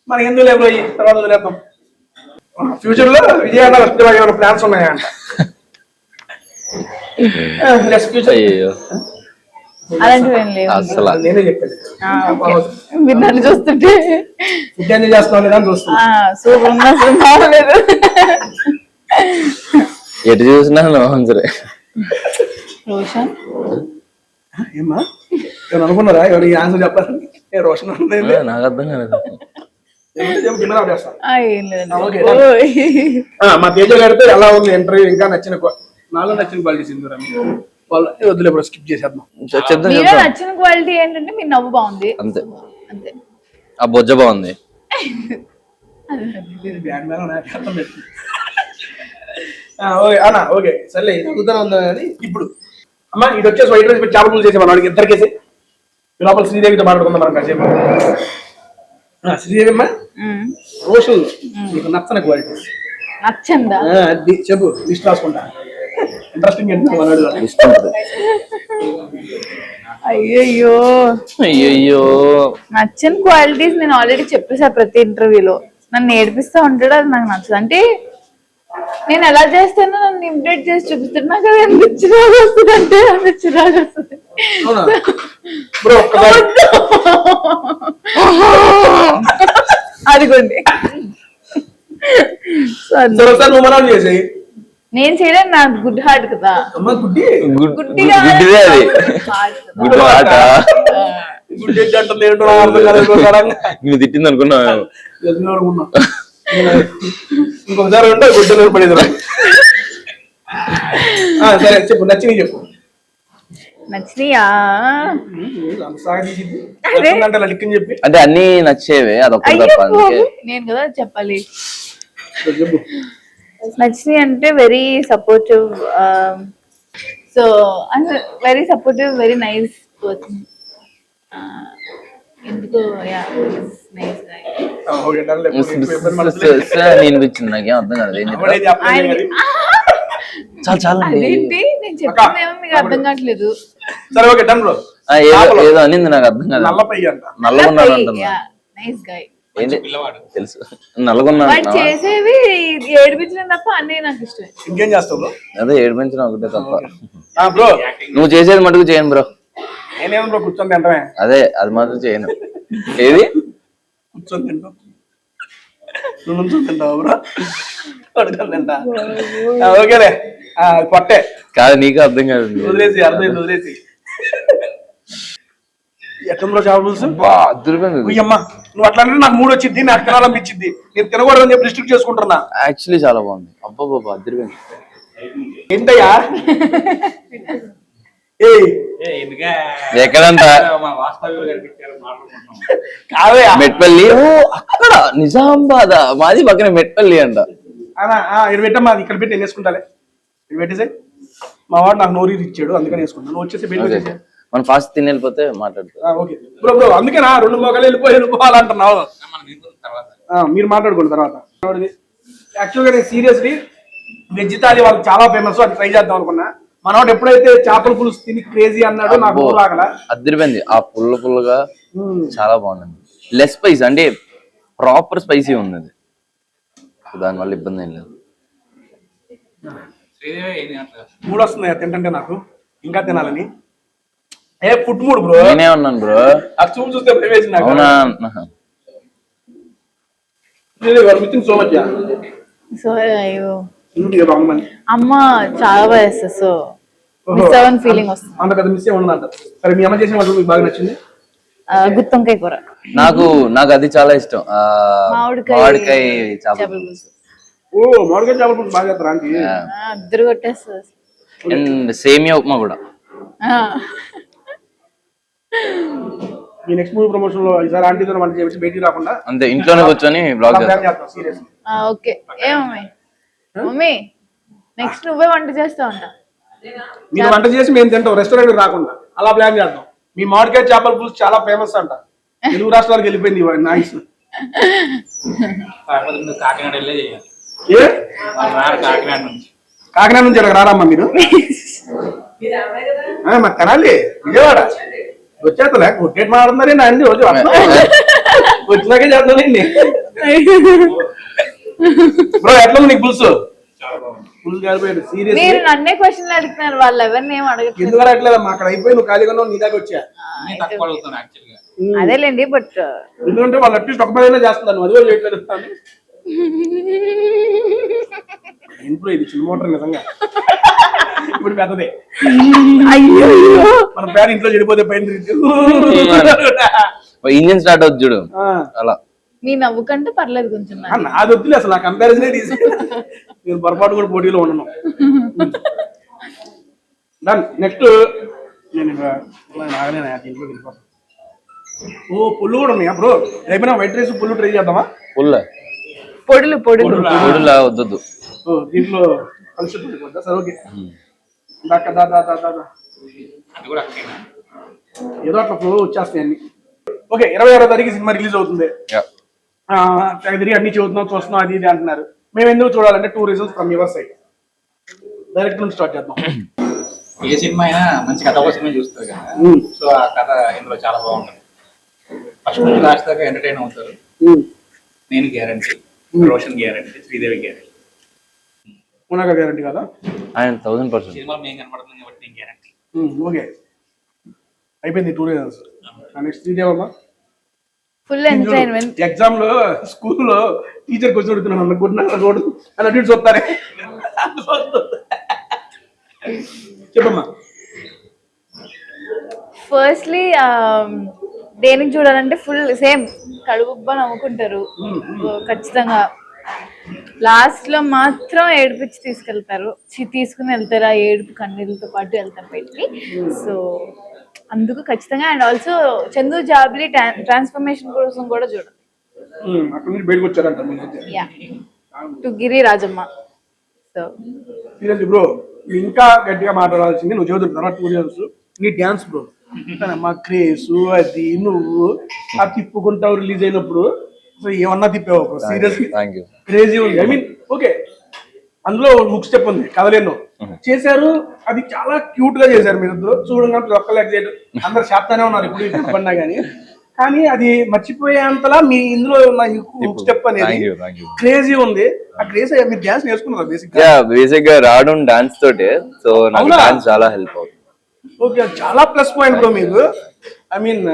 మనకి ఎందుకు లేదు బ్రో, తర్వాత వదిలేద్దాం. ఫ్యూచర్ లో విజయాన్ని వస్తే ఏమైనా ప్లాన్స్ ఉన్నాయా అంట. ఫ్యూచర్ అయ్యో అలాంటివి ఏం లేవు. అసలు నేనే చెప్పాను. మీరు నన్ను చూస్తుంటే ఫుడ్ ఎంజాయ్ చేస్తున్నావు లేదా అని చూస్తున్నా. సూపర్ ఉన్నా అసలు బాగలేదు. ఎటు చూసినా సరే. రోషన్ ఏమ్మా నేను అనుకున్నారా ఎవరు ఈ ఆన్సర్ చెప్పాలి? రోషన్ నాకు అర్థం కాలేదు. ఏం లేదు. ఓకే. మా తేజ గారితో ఎలా ఉంది ఇంటర్వ్యూ? ఇంకా నాలో నచ్చిన క్వాలిటీస్ వాళ్ళు వద్దులే బ్రో, స్కిప్ చేసేద్దాం. చెప్తాను మీలో నచ్చిన క్వాలిటీ ఏంటంటే మీ నవ్వు బాగుంది అంతే. అంతే. ఆ బొజ్జ బాగుంది. అన్నా ఓకే సర్లే, అడుగుతానే ఉందా అని. ఇప్పుడు అమ్మా ఇటు వచ్చేసి వైట్ రైస్ చేపల పులుసు చేసే వాడికి ఇద్దరికేసి లోపల శ్రీదేవితో మాట్లాడుకుందాం మనం కాసేపు. శ్రీదేవి అమ్మా, రోషన్ నీకు నచ్చని క్వాలిటీస్ నచ్చందా? అది చెప్పు, లిస్ట్ రాసుకుంటా. ఇంట్రెస్టింగ్ ఇష్టం. అయ్యయ్యో అయ్యయ్యో నచ్చని క్వాలిటీస్ నేను ఆల్రెడీ చెప్పేసా ప్రతి ఇంటర్వ్యూలో. నన్ను ఏడిపిస్తా ఉంటాడు, అది నాకు నచ్చదు. అంటే నేను ఎలా చేస్తానో నన్ను ఇమిటేట్ చేసి చూపిస్తాడు, నాకు అది ఎంత చిరాకు వస్తుంది అంటే అంత చిరాకు వస్తుంది. అదిగోండి చేసేయి. నేను చేయలేదు, నాకు గుడ్ హార్ట్ కదా. గుడ్డిదే అది. గుడ్ ఆట. నువ్వు తిట్టింది అనుకున్నా. ఇంకొకసారి ఉంటే గుడ్డలు పడేది. సరే చెప్పు, నచ్చినవి చెప్పు. నచ్చినాయా? చెప్పి అంటే అన్ని నచ్చేవే, అదొకటి తప్ప. నేను కదా చెప్పాలి. చెప్పు. నచ్చినాయి అంటే very supportive, so very supportive, very nice person. ఎందుకో అనిపించింది, నాకేం అర్థం కాదు. చాలా చాలా అదేంటి నేను చెప్పిందేమో మీకు అర్థం కావట్లేదు. సరే ఓకే డన్ బ్రో. ఏదో అనింది, నాకు అర్థం కాదు. నల్లగొన్నాడు అంటున్నా. Nice guy. ఏంటి తెలుసు, నల్లగొన్నాడు. వాడు చేసేవి ఏడిపించడం తప్ప అన్నీ నాకు ఇష్టం. ఇంకేం చేస్తావు? అదే ఏడిపించడం ఒకటే తప్ప. బ్రో నువ్వు చేసేది మటుకు చేయను బ్రో. నేనేమో బ్రో కూర్చొని తింటామే. అదే అది మాత్రం చేయను. ఏది కూర్చొని తింటావు, నువ్వు నుంచొని తింటావు బ్రో. పడుకొని తింటా. ఓకేలే, కొట్టే కాదు, నీకు అర్థం కాదు. వదిలేసి అర్థమైంది, వదిలేసి. ఎక్కడ చేపల పులుసు అమ్మా, నువ్వు అట్లా అంటే నాకు మూడు వచ్చింది, నాకు తినాలనిపించింది. నేను తినకూడదని చెప్పి రిస్ట్రిక్ట్ చేసుకుంటున్నా. యాక్చువల్లీ చాలా బాగుంది. అబ్బా అదిరిపోయింది. ఏంటయ్యా ఎక్కడంతా మెట్పల్లి, అక్కడ నిజామాబాద్, మాది పక్కన మెట్పల్లి అంట. ఇక్కడ పెట్టమ్మా, ఇక్కడ పెట్టి నేను వేసుకుంటాలే. ఇక్కడ పెట్టేసే, మా వాడు నాకు నోరు ఇచ్చాడు, అందుకని వేసుకుంటాను. నువ్వు వచ్చేసి పెట్టి మనం ఫాస్ట్ తిని వెళ్ళిపోతే మాట్లాడుతా. ఓకే బ్రో బ్రో, అందుకేనా రెండు మొక్కలు వెళ్ళిపోవాలంటున్నావు. మీరు మాట్లాడుకోండి తర్వాత. యాక్చువల్గా నేను సీరియస్లీ వెజ్ థాలీ వాళ్ళకి చాలా ఫేమస్, అది ట్రై చేద్దాం అనుకున్నా. మనోడు ఎప్పుడైతే చేపల పులుసు తిని క్రేజీ అన్నాడు, నాకు రాగల అదిరిపోయింది. ఆ పుల్లగా చాలా బాగుంది. లెస్ స్పైసీ, అంటే ప్రాపర్ స్పైసీ ఉంది అది, దానివల్ల ఇబ్బంది ఏం లేదు. మూడు వస్తుంది తింటే నాకు ఇంకా తినాలని. ఏ ఫుడ్ మూడు బ్రో. నేనే ఉన్నాను బ్రో, అది చూపు చూస్తే ప్రైవేట్ నాకు. అవునా? సో అయ్యో అమ్మ చాలా బాగా చేస్తుంది, సో మిస్ అవ్వని ఫీలింగ్ వస్తుంది. అంత పెద్ద మిస్ ఉండదంట. సరే మీ అమ్మ చేసిన వంటలు మీకు బాగా నచ్చింది? గుత్తొంకాయ కూర. నాకు అది చాలా ఇష్టం. మామిడికాయ చేపల పులుసు. ఓ మామిడికాయ చేపల పులుసు బాగా చేస్తారా ఆంటీ? అద్దరు కొట్టేస్తుంది. అండ్ సేమియా ఉప్మా కూడా. ఈ నెక్స్ట్ మూవీ ప్రమోషన్ లో ఈసారి ఆంటీతో వంట చేసి బయటికి రాకుండా అంతే ఇంట్లోనే కూర్చొని బ్లాగ్ ప్లాన్ చేస్తాం. చేస్తాం సీరియస్. ఓకే. ఏ మమ్మీ మమ్మీ నెక్స్ట్ నువ్వే వంట చేస్తా ఉంటా. మీరు వంట చేసి మేము తింటాం రెస్టారెంట్ రాకుండా అలా ప్లాన్ చేద్దాం. మీ మామిడికాయ చేపల పులుసు చాలా ఫేమస్ అంట, తెలుగు రాష్ట్రాలకు వెళ్ళిపోయింది నైస్. కాకపోతే నువ్వు కాకినాడ వెళ్ళే చేయాలి. ఏ వాళ్ళు రారు కాకినాడ నుంచి. కాకినాడ నుంచి ఇక్కడ రారమ్మా మీరు? మరి తినాలి విజయవాడ వచ్చేస్తా కొట్టేట్ మాట్లాడుతున్నారే అండి రోజు వచ్చినాకే చేస్తానండి. బ్రో ఎట్లా నీకు పులుసు? పులుసు కాలిపోయాడు సీరియస్. మీరు నన్నే క్వశ్చన్లు అడుగుతున్నారు, వాళ్ళు ఎవరిని ఏం అడగట్లేదు. ఎందుకు అడగట్లేదమ్మా? అక్కడ అయిపోయి నువ్వు ఖాళీగా ఉన్నావు, నీ దాకా వచ్చా. నేను తక్కువ అడుగుతాను యాక్చువల్ గా. అదేలేండి, బట్ ఎందుకంటే వాళ్ళు అట్లీస్ట్ ఒక పదైనా చేస్తున్నాను, అది కూడా చేయట్లేదు. ఇంప్రూవ్ ఇది చిన్న మోటార్ నిజంగా ఇప్పుడు పెద్దదే. అయ్యో మన పేరు ఇంట్లో చెడిపోతే పైన ఇంజిన్ స్టార్ట్ అవుతుంది చూడు అలా. మీ నవ్వు కంటే పర్లేదు కొంచెం. నాది వద్దులే అసలు, నా కంపారిజనే తీసి నేను పొరపాటు కూడా పోటీలో ఉండను. డన్. నెక్స్ట్ నేను నాగనే దీంట్లో వెళ్ళిపోతాను. ఓ పుల్లు కూడా ఉన్నాయా బ్రో? రేపైనా వైట్ రైస్ పుల్లు ట్రై చేద్దామా? పొడులు పొడులు పొడులా వద్దు. ఓ దీంట్లో కలిసి పడిపోద్దా? సరే ఓకే. దాకా దా దా దా దా అది కూడా అక్కడేనా? ఏదో అట్లా ఫ్లో వచ్చేస్తాయి అన్ని. ఓకే 26వ తారీఖు సినిమా రిలీజ్ అవుతుంది. తిరిగి అన్ని చూస్తున్నాం అది ఇది అంటున్నారు. మేము ఎందుకు చూడాలంటే 2 reasons from your side. Direct నుంచి స్టార్ట్ చేద్దాం. ఏ సినిమా అయినా మంచి కథ కోసమే చూస్తారు కదా, సో ఆ కథ ఇందులో చాలా బాగుంటుంది. ఫస్ట్ నుంచి లాస్ట్ దాకా ఎంటర్టైన్ అవుతారు. నేను guarantee, Roshan guarantee, Sridevi guarantee. ఉన్నాక గ్యారంటీ కదా? ఆయన 1000%. సినిమాలో మేము కనపడుతుంది కాబట్టి నేను గ్యారంటీ. ఓకే అయిపోయింది 2 reasons. Next Sridevamma full enjoyment. Exam లో స్కూల్లో టీచర్ క్వశ్చన్ అడుగుతున్నాను గుడ్ నైట్ రోడ్ అని అటు చూస్తారే. చెప్పమ్మా. ఫస్ట్లీ దేనికి చూడాలంటే ఫుల్ సేమ్ కడుపుబ్బా నవ్వుకుంటారు ఖచ్చితంగా. లాస్ట్ లో మాత్రం ఏడిపించి తీసుకెళ్తారు, తీసుకుని వెళ్తారు. ఆ ఏడుపు కన్నీళ్ళతో పాటు వెళ్తారు బయటికి. సో అందుకు ఖచ్చితంగా. అండ్ ఆల్సో చందు జాబ్లీ ట్రాన్స్ఫర్మేషన్ కోసం కూడా చూడండి. అక్కడ నుంచి బయటకు వచ్చారంట yeah to Giri Rajamma. So seriously bro ఇంకా గట్టిగా మాట్లాడాల్సింది నువ్వు చదువుతున్నా 2 reasons. నీ డ్యాన్స్ బ్రో మా క్రేసు అది నువ్వు ఆ తిప్పుకుంటావు రిలీజ్ అయినప్పుడు ఏమన్నా తిప్పావు బ్రో. సీరియస్లీ క్రేజీ ఉంది. ఐ మీన్ ఓకే అందులో బుక్ స్టెప్ ఉంది, కథలేనో చేశారు. అది చాలా క్యూట్ గా చేశారు మీరు చూడండి. ఒక్కలేక చేయడం అందరు శాప్తానే ఉన్నారు ఇప్పుడు పడినా కానీ అది మర్చిపోయేంతలా మీ ఇందులో బుక్ స్టెప్ అనేది క్రేజీ ఉంది. ఆ క్రేజ్ మీరు డాన్స్ నేర్చుకున్నారు బేసిక్ గా రావడం డాన్స్ తోటే. సో నాకు డాన్స్ చాలా హెల్ప్ అవుతుంది. ఓకే చాలా ప్లస్ పాయింట్ బ్రో మీకు. ఐ మీన్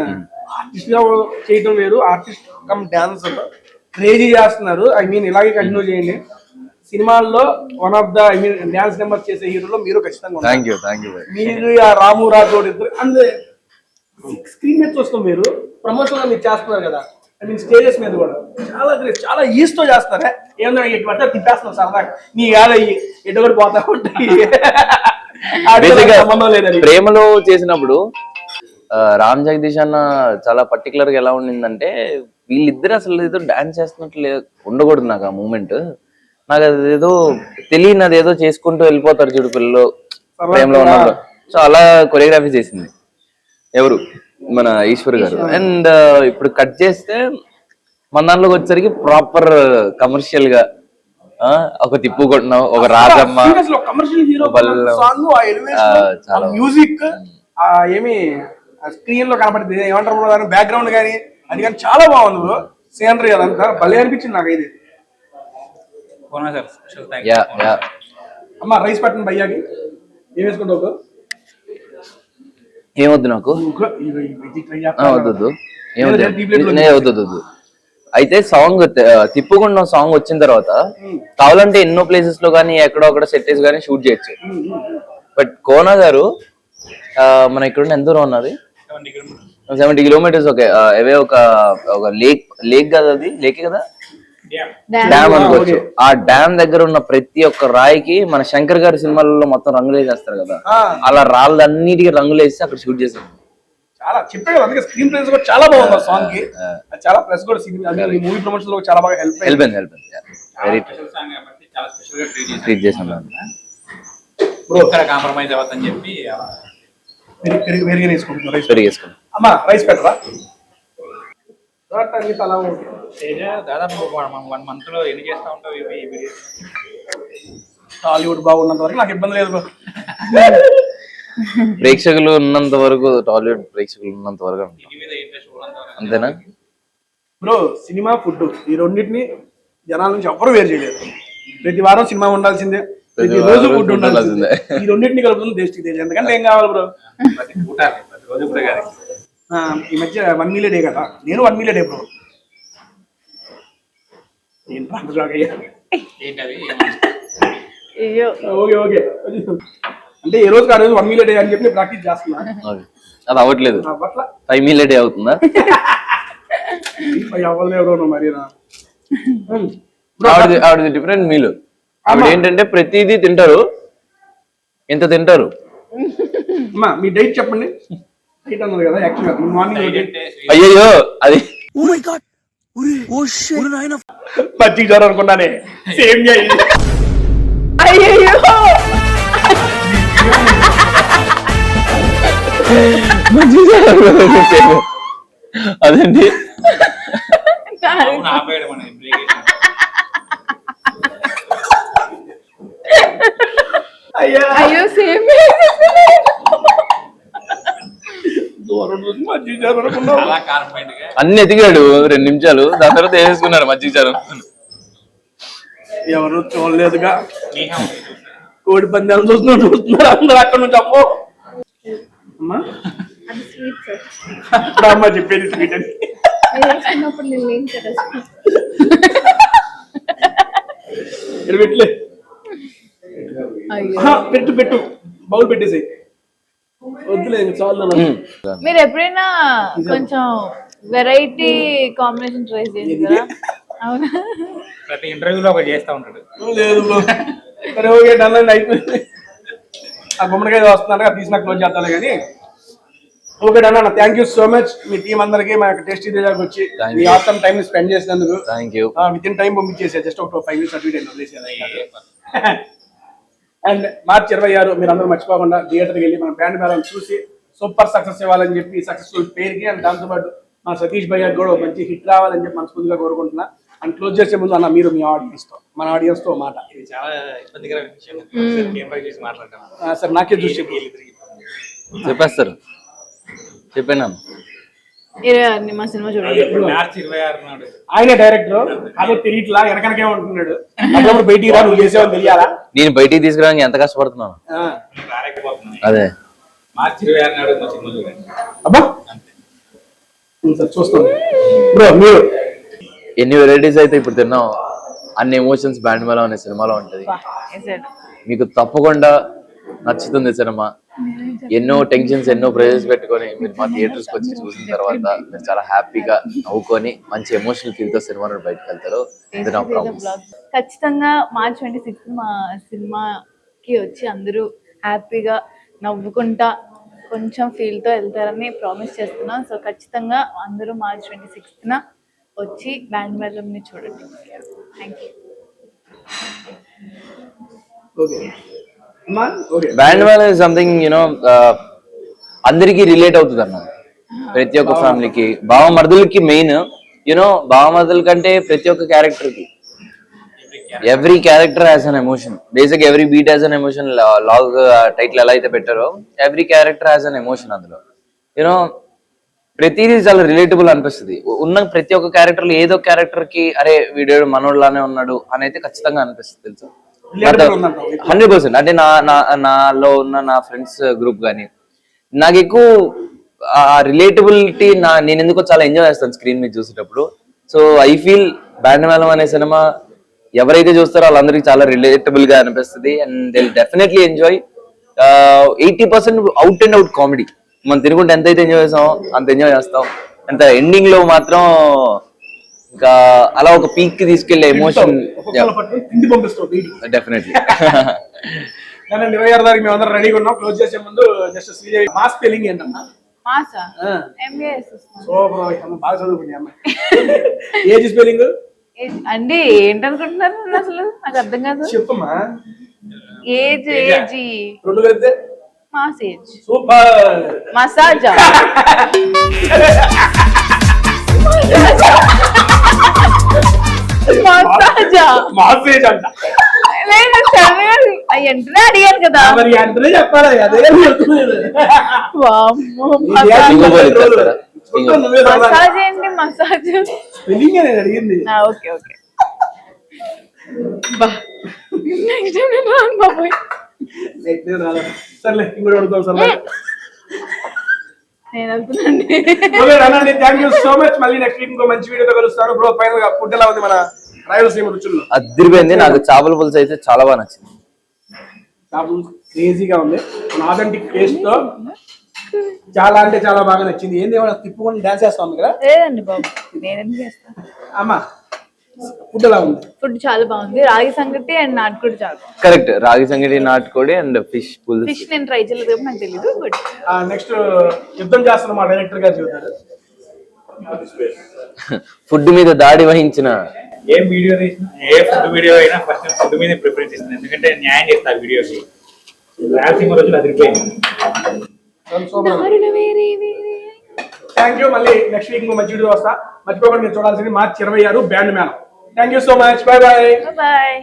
ఆర్టిస్ట్ గా చేయడం వేరు, ఆర్టిస్ట్ కమ్ డాన్సర్ క్రేజీ చేస్తున్నారు. ఐ మీన్ ఇలాగే కంటిన్యూ చేయండి. సినిమాల్లో one of the I mean dance number చేసే హీరోలో మీరు ఖచ్చితంగా మీరు ఆ రాము రాజోడ్ ఇద్దరు అండ్ స్క్రీన్ మీద చూస్తాం. మీరు ప్రమోషన్ లో మీరు చేస్తున్నారు కదా, ఐ మీన్ స్టేజెస్ మీద కూడా చాలా గ్రేట్, చాలా ఈజీతో చేస్తారా? ఏమన్నా ఎటు తిప్పేస్తున్నారు సరదాగా నీ కాదయ్యి ఎటు కూడా పోతా ఉంటాయి. ప్రేమలో చేసినప్పుడు రామ్ జగదీష్ అన్న చాలా పర్టికులర్ గా ఎలా ఉండిందంటే వీళ్ళిద్దరు అసలు ఏదో డాన్స్ చేస్తున్నట్లు ఉండకూడదు నాకు ఆ మూమెంట్. నాకు అదేదో తెలియని అదేదో చేసుకుంటూ వెళ్ళిపోతారు చూడు పిల్లలు ప్రేమలో ఉన్నప్పుడు. సో అలా కొరియోగ్రఫీ చేసింది ఎవరు మన ఈశ్వర్ గారు. అండ్ ఇప్పుడు కట్ చేస్తే మన దాంట్లోకి వచ్చేసరికి ప్రాపర్ కమర్షియల్ గా ఒక తిప్పుకుంటున్నాం, ఒక రాజమ్మ మ్యూజిక్ ఏమి స్క్రీన్ లో కనపడుతుంది ఏమంటారు బ్యాక్గ్రౌండ్ కానీ అది కానీ చాలా బాగుంది బ్రో. సీనరీ అదంతా భలే అనిపించింది నాకు. ఇది అమ్మా రైస్ పెట్టండి భయ్యాకి. ఏం వేసుకుంటావు? ఏమొద్దు నాకు వద్దు వద్దు. అయితే సాంగ్ తిప్పుకుండా సాంగ్ వచ్చిన తర్వాత కావాలంటే ఎన్నో ప్లేసెస్ లో కానీ ఎక్కడో ఒకటి సెట్టేసి కానీ షూట్ చేయొచ్చు. బట్ కోనా గారు మన ఇక్కడ ఎంత దూరం ఉన్నది? 70 kilometers. ఓకే అవే ఒక లేక్ కదా, అది లేకే కదా, డ్యామ్ అనుకోవచ్చు. ఆ డ్యామ్ దగ్గర ఉన్న ప్రతి ఒక్క రాయికి మన శంకర్ గారి సినిమాలలో మొత్తం రంగులు వేసేస్తారు కదా, అలా రాళ్ళన్నిటికీ రంగులు వేసి అక్కడ షూట్ చేశారు. చాలా చెప్పాడు, అందుకే స్క్రీన్ ప్లేస్ కూడా చాలా బాగుంది సాంగ్ కి. అది చాలా ప్లస్ కూడా సినిమా మూవీ ప్రమోషన్ లో చాలా బాగా హెల్ప్ వెరీ స్పెషల్ సాంగ్ కాబట్టి చాలా స్పెషల్ గా ట్రీట్ చేసాం ఇక్కడ కాంప్రమైజ్ అవ్వద్దని చెప్పి వేరుగా వేసుకుంటున్నారు రైస్. పెరిగేసుకున్నాం. అమ్మా రైస్ పెట్టరా అలా ఉంటుంది. తేజ దాదాపు 1 month లో ఎన్ని చేస్తా ఉంటావు ఇవి వీడియోస్? టాలీవుడ్ బాగున్నంత వరకు నాకు ఇబ్బంది లేదు. ప్రేక్షకులు ఉన్నంత వరకు, టాలీవుడ్ ప్రేక్షకులు ఉన్నంత వరకు ఉంటాం. దీని మీద ఇంట్రెస్ట్ అంతేనా బ్రో? సినిమా ఫుడ్ ఈ రెండింటిని జనాల నుంచి ఎవ్వరు వేరు చేయలేదు. ప్రతి వారం సినిమా ఉండాల్సిందే, ప్రతి రోజు ఫుడ్ ఉండాల్సిందే. ఈ రెండింటిని కలుపుతుంది టేస్టీ తేజ. ఎందుకంటే ఏం కావాలి బ్రో? ప్రతి రోజు కూడా కాదు. ఈ మధ్య 1 మీల్ డే కదా, నేను 1 మీల్ డే బ్రో. నేను ప్రాంతాలు ఏంటది? అయ్యో ఓకే ఓకే. అంటే ఏ రోజు ఆ రోజు 1 మీల్ డే అని చెప్పి ప్రాక్టీస్ చేస్తున్నా. అది అవ్వట్లేదు. అట్లా 5 మీల్ డే అవుతుందా? అవ్వలేదు మరి. ఆవిడది డిఫరెంట్ మీల్. ఆవిడ ఏంటంటే ప్రతిదీ తింటారు. ఎంత తింటారు? అమ్మా మీ డైట్ చెప్పండి. డైట్ అన్నది కదా యాక్చువల్గా మార్నింగ్ అయ్యో అది మజ్జిగ జ్వరం అనుకున్నానే, సేమ్ అయ్యో అదండి. అవును, ఆపేయడం అనేది బ్రేక్ చేసి. అయ్యో సేమ్ మజ్జిగ జ్వరం అనుకున్నావు. చాలా కాన్ఫిడెంట్ గా అన్ని ఎదిగాడు 2 నిమిషాలు, దాని తర్వాత వేసేసుకున్నారు మజ్జిగ చారు. ఎవరు చూడలేదుగా, స్నేహం కోడి పందాలు చూస్తున్నారు అందరూ అక్కడ నుంచి. అమ్మో అమ్మా అది స్వీట్ సార్. ఇప్పుడు అమ్మ చెప్పేది స్వీట్ అని. చిన్నప్పుడు నేను ఏం కదా పెట్టలే. అయ్యో పెట్టు పెట్టు, బౌల్ పెట్టేసి వద్దులే చాలు. మీరు ఎప్పుడైనా కొంచెం వెరైటీ కాంబినేషన్ ట్రై చేస్తారా? అవునా? ప్రతి ఇంటర్వ్యూలో ఒకటి చేస్తా ఉంటాడు. లేదు బ్రో. సరే ఓకే డన్ అండి, అయిపోయింది. ఆ గుమ్మడికాయ వస్తున్నాడు అది తీసి నాకు క్లోజ్ చేస్తాను కానీ. ఓకే డన్ అన్న, థ్యాంక్ యూ సో మచ్ మీ టీం అందరికి మా టేస్టీ తేజాకి వచ్చి మీ ఆసమ్ టైం స్పెండ్ చేసినందుకు. Thank you. Within time పంపించేసా, జస్ట్ ఒక 5 minutes అటు ఇటు వదిలేసేది. అండ్ మార్చి 26 మీరు అందరూ మర్చిపోకుండా థియేటర్కి వెళ్ళి మన బ్యాండ్ మేళం చూసి సూపర్ సక్సెస్ ఇవ్వాలని చెప్పి సక్సెస్ఫుల్ పేరుకి అండ్ దాంతోపాటు మా సతీష్ భయ్య కూడా ఒక మంచి హిట్ రావాలని చెప్పి మనస్ఫూర్తిగా కోరుకుంటున్నా. అండ్ క్లోజ్ చేసే ముందు అన్న మీరు మీ ఆడియన్స్తో, మన ఆడియన్స్తో మాట. ఇది చాలా ఇబ్బందికరమైన విషయం. కెమెరా చూసి మాట్లాడతాను సార్ నాకే చూసి చెప్పేస్తారు, చెప్పాను. 26 మా సినిమా చూడండి. మార్చి 26 నాడు ఆయన డైరెక్టర్ అదే తెలియట్లా వెనకనకే ఉంటున్నాడు. అప్పుడు బయటికి రా, నువ్వు చేసేవని తెలియాలా? నేను బయటికి తీసుకురావడానికి ఎంత కష్టపడుతున్నాను. రాలేకపోతున్నాయి. అదే మార్చి 26 నాడు మా సినిమా చూడండి. అబ్బా సార్ చూస్తాను బ్రో. మీరు ఎన్ని వెరైటీస్ అయితే ఇప్పుడు తిన్నాం, అన్ని ఎమోషన్స్ బ్యాండ్ మేళం అనే సినిమాలో ఉంటది. మీకు తప్పకుండా నచ్చుతుంది సినిమా. ఎన్నో టెన్షన్స్, ఎన్నో ప్రెజర్స్ పెట్టుకొని మీరు మా థియేటర్స్ వచ్చి చూసిన తర్వాత మీరు చాలా హ్యాపీగా నవ్వుకొని మంచి ఎమోషనల్ ఫీల్ తో సినిమా బయటకు వెళ్తారు. ఇది నా ప్రామిస్. ఖచ్చితంగా మార్చ్ 26 మా సినిమాకి వచ్చి అందరూ హ్యాపీగా నవ్వుకుంటా కొంచెం ఫీల్ తో వెళ్తారని ప్రామిస్ చేస్తున్నాం. సో ఖచ్చితంగా అందరూ మార్చ్ 26న వచ్చి బ్యాండ్ మేళంని చూడండి. Thank you. ఓకే అమ్మా ఓకే. బ్యాండ్ మేళం ఇస్ సంథింగ్ యూనో అందరికి రిలేట్ అవుతుంది అన్న. ప్రతి ఒక్క ఫ్యామిలీకి, బావమరుదులకి మెయిన్ యూనో, బావమరుదుల కంటే ప్రతి ఒక్క క్యారెక్టర్ కి every character has an emotion. Basic every beat has an emotion. లాగ్ టైటిల్ ఎలా అయితే పెట్టారో every character has an emotion. అందులో యూనో ప్రతిదీ చాలా రిలేటబుల్ అనిపిస్తుంది. ఉన్న ప్రతి ఒక్క క్యారెక్టర్ లో ఏదో క్యారెక్టర్ కి అరే వీడియో మనోళ్ళలానే ఉన్నాడు అని అయితే ఖచ్చితంగా అనిపిస్తుంది తెలుసు. 100%. అంటే నాలో ఉన్న నా ఫ్రెండ్స్ గ్రూప్ కానీ నాకు ఎక్కువ ఆ రిలేటబిలిటీ నేను ఎందుకో చాలా ఎంజాయ్ చేస్తాను స్క్రీన్ మీద చూసేటప్పుడు. సో ఐ ఫీల్ బ్యాండ్ మేళం అనే సినిమా ఎవరైతే చూస్తారో వాళ్ళందరికీ చాలా రిలేటబుల్ గా అనిపిస్తుంది. And they definitely enjoy. 80% out and out comedy. మనం తిరుగుంటే ఎంతైతే ఎంజాయ్ చేస్తాం అంత ఎంజాయ్ చేస్తాం. అంత ఎండింగ్ లో మాత్రం ఇంకా అలా ఒక పీక్ కి తీసుకెళ్లే ఎమోషన్ డెఫినెట్లీ. 26 తారీఖు మేము అందరం రెడీగా ఉన్నాం. క్లోజ్ చేసే ముందు జస్ట్ శ్రీదేవి మా స్పెల్లింగ్ ఏంటన్నా? మాసా ఎంబీఎస్ సూపర్ బాగా చదువుకుంది అమ్మాయి. ఏజ్ స్పెల్లింగ్ అండి ఏంటనుకుంటున్నారు నన్ను అసలు నాకు అర్థం కాదు. చెప్పమ్మా. ఏజ్ 2 కలిపితే మాస్ ఏజ్ సూపర్. మసాజా మసాజా మాసేజ్ అంట. లేదు వెంటనే అడిగాను కదా. మరి అంటే చెప్పాలి అదే వామ్మో, సింగపూర్ ఇచ్చేస్తారా? మసాజ్ ఏంటి మసాజ్? స్పెల్లింగ్ నేను అడిగింది. ఓకే ఓకే బా నెక్స్ట్ టైం నేను రాను బాబోయ్. సర్లే ఇంకోటి అడుగుతాం సర్లే. నేను వెళ్తున్నాండి. అనండి థ్యాంక్ యూ సో మచ్. మళ్ళీ నెక్స్ట్ వీక్ ఇంకో మంచి వీడియోతో కలుస్తాను బ్రో. ఫైనల్ గా ఫుడ్ ఎలా ఉంది మన రాయలసీమ రుచుల్లో? అదిరిపోయింది. నాకు చేపల పులుసు అయితే చాలా బాగా నచ్చింది. చేపలు క్రేజీగా ఉంది. ఆథెంటిక్ టేస్ట్ తో చాలా అంటే చాలా బాగా నచ్చింది. ఏంది ఏమైనా తిప్పుకొని డాన్స్ చేస్తాం కదా? లేదండి బాబు, నేనేం చేస్తాను. అమ్మా ఫుడ్ ఎలా ఉంది? ఫుడ్ చాలా బాగుంది. రాగి సంగటి అండ్ నాటుకోడి చాలా బాగుంది. కరెక్ట్, రాగి సంగటి, నాటుకోడి అండ్ ఫిష్ పులుసు. ఫిష్ నేను ట్రై చేయలేదు కాబట్టి నాకు తెలీదు. బట్ నెక్స్ట్ యుద్ధం చేస్తున్న మా డైరెక్టర్ గారు చెబుతారు. ఫుడ్ మీద దాడి వహించిన ఏ వీడియో తీసినా ఏ ఫుడ్ వీడియో అయినా ఫస్ట్ ఫుడ్ మీద ప్రిఫరెన్స్ ఇస్తాను, ఎందుకంటే న్యాయం చేస్తా ఆ వీడియోకి. రాయలసీమ రోజులు అదిరిపోయింది. Thank you. మళ్ళీ నెక్స్ట్ వీక్ ఇంకో మంచి వీడియో వస్తా. మర్చిపోకుండా మీరు చూడాల్సింది March 26 బ్యాండ్ మేళం. Thank you so much. Bye bye. Bye.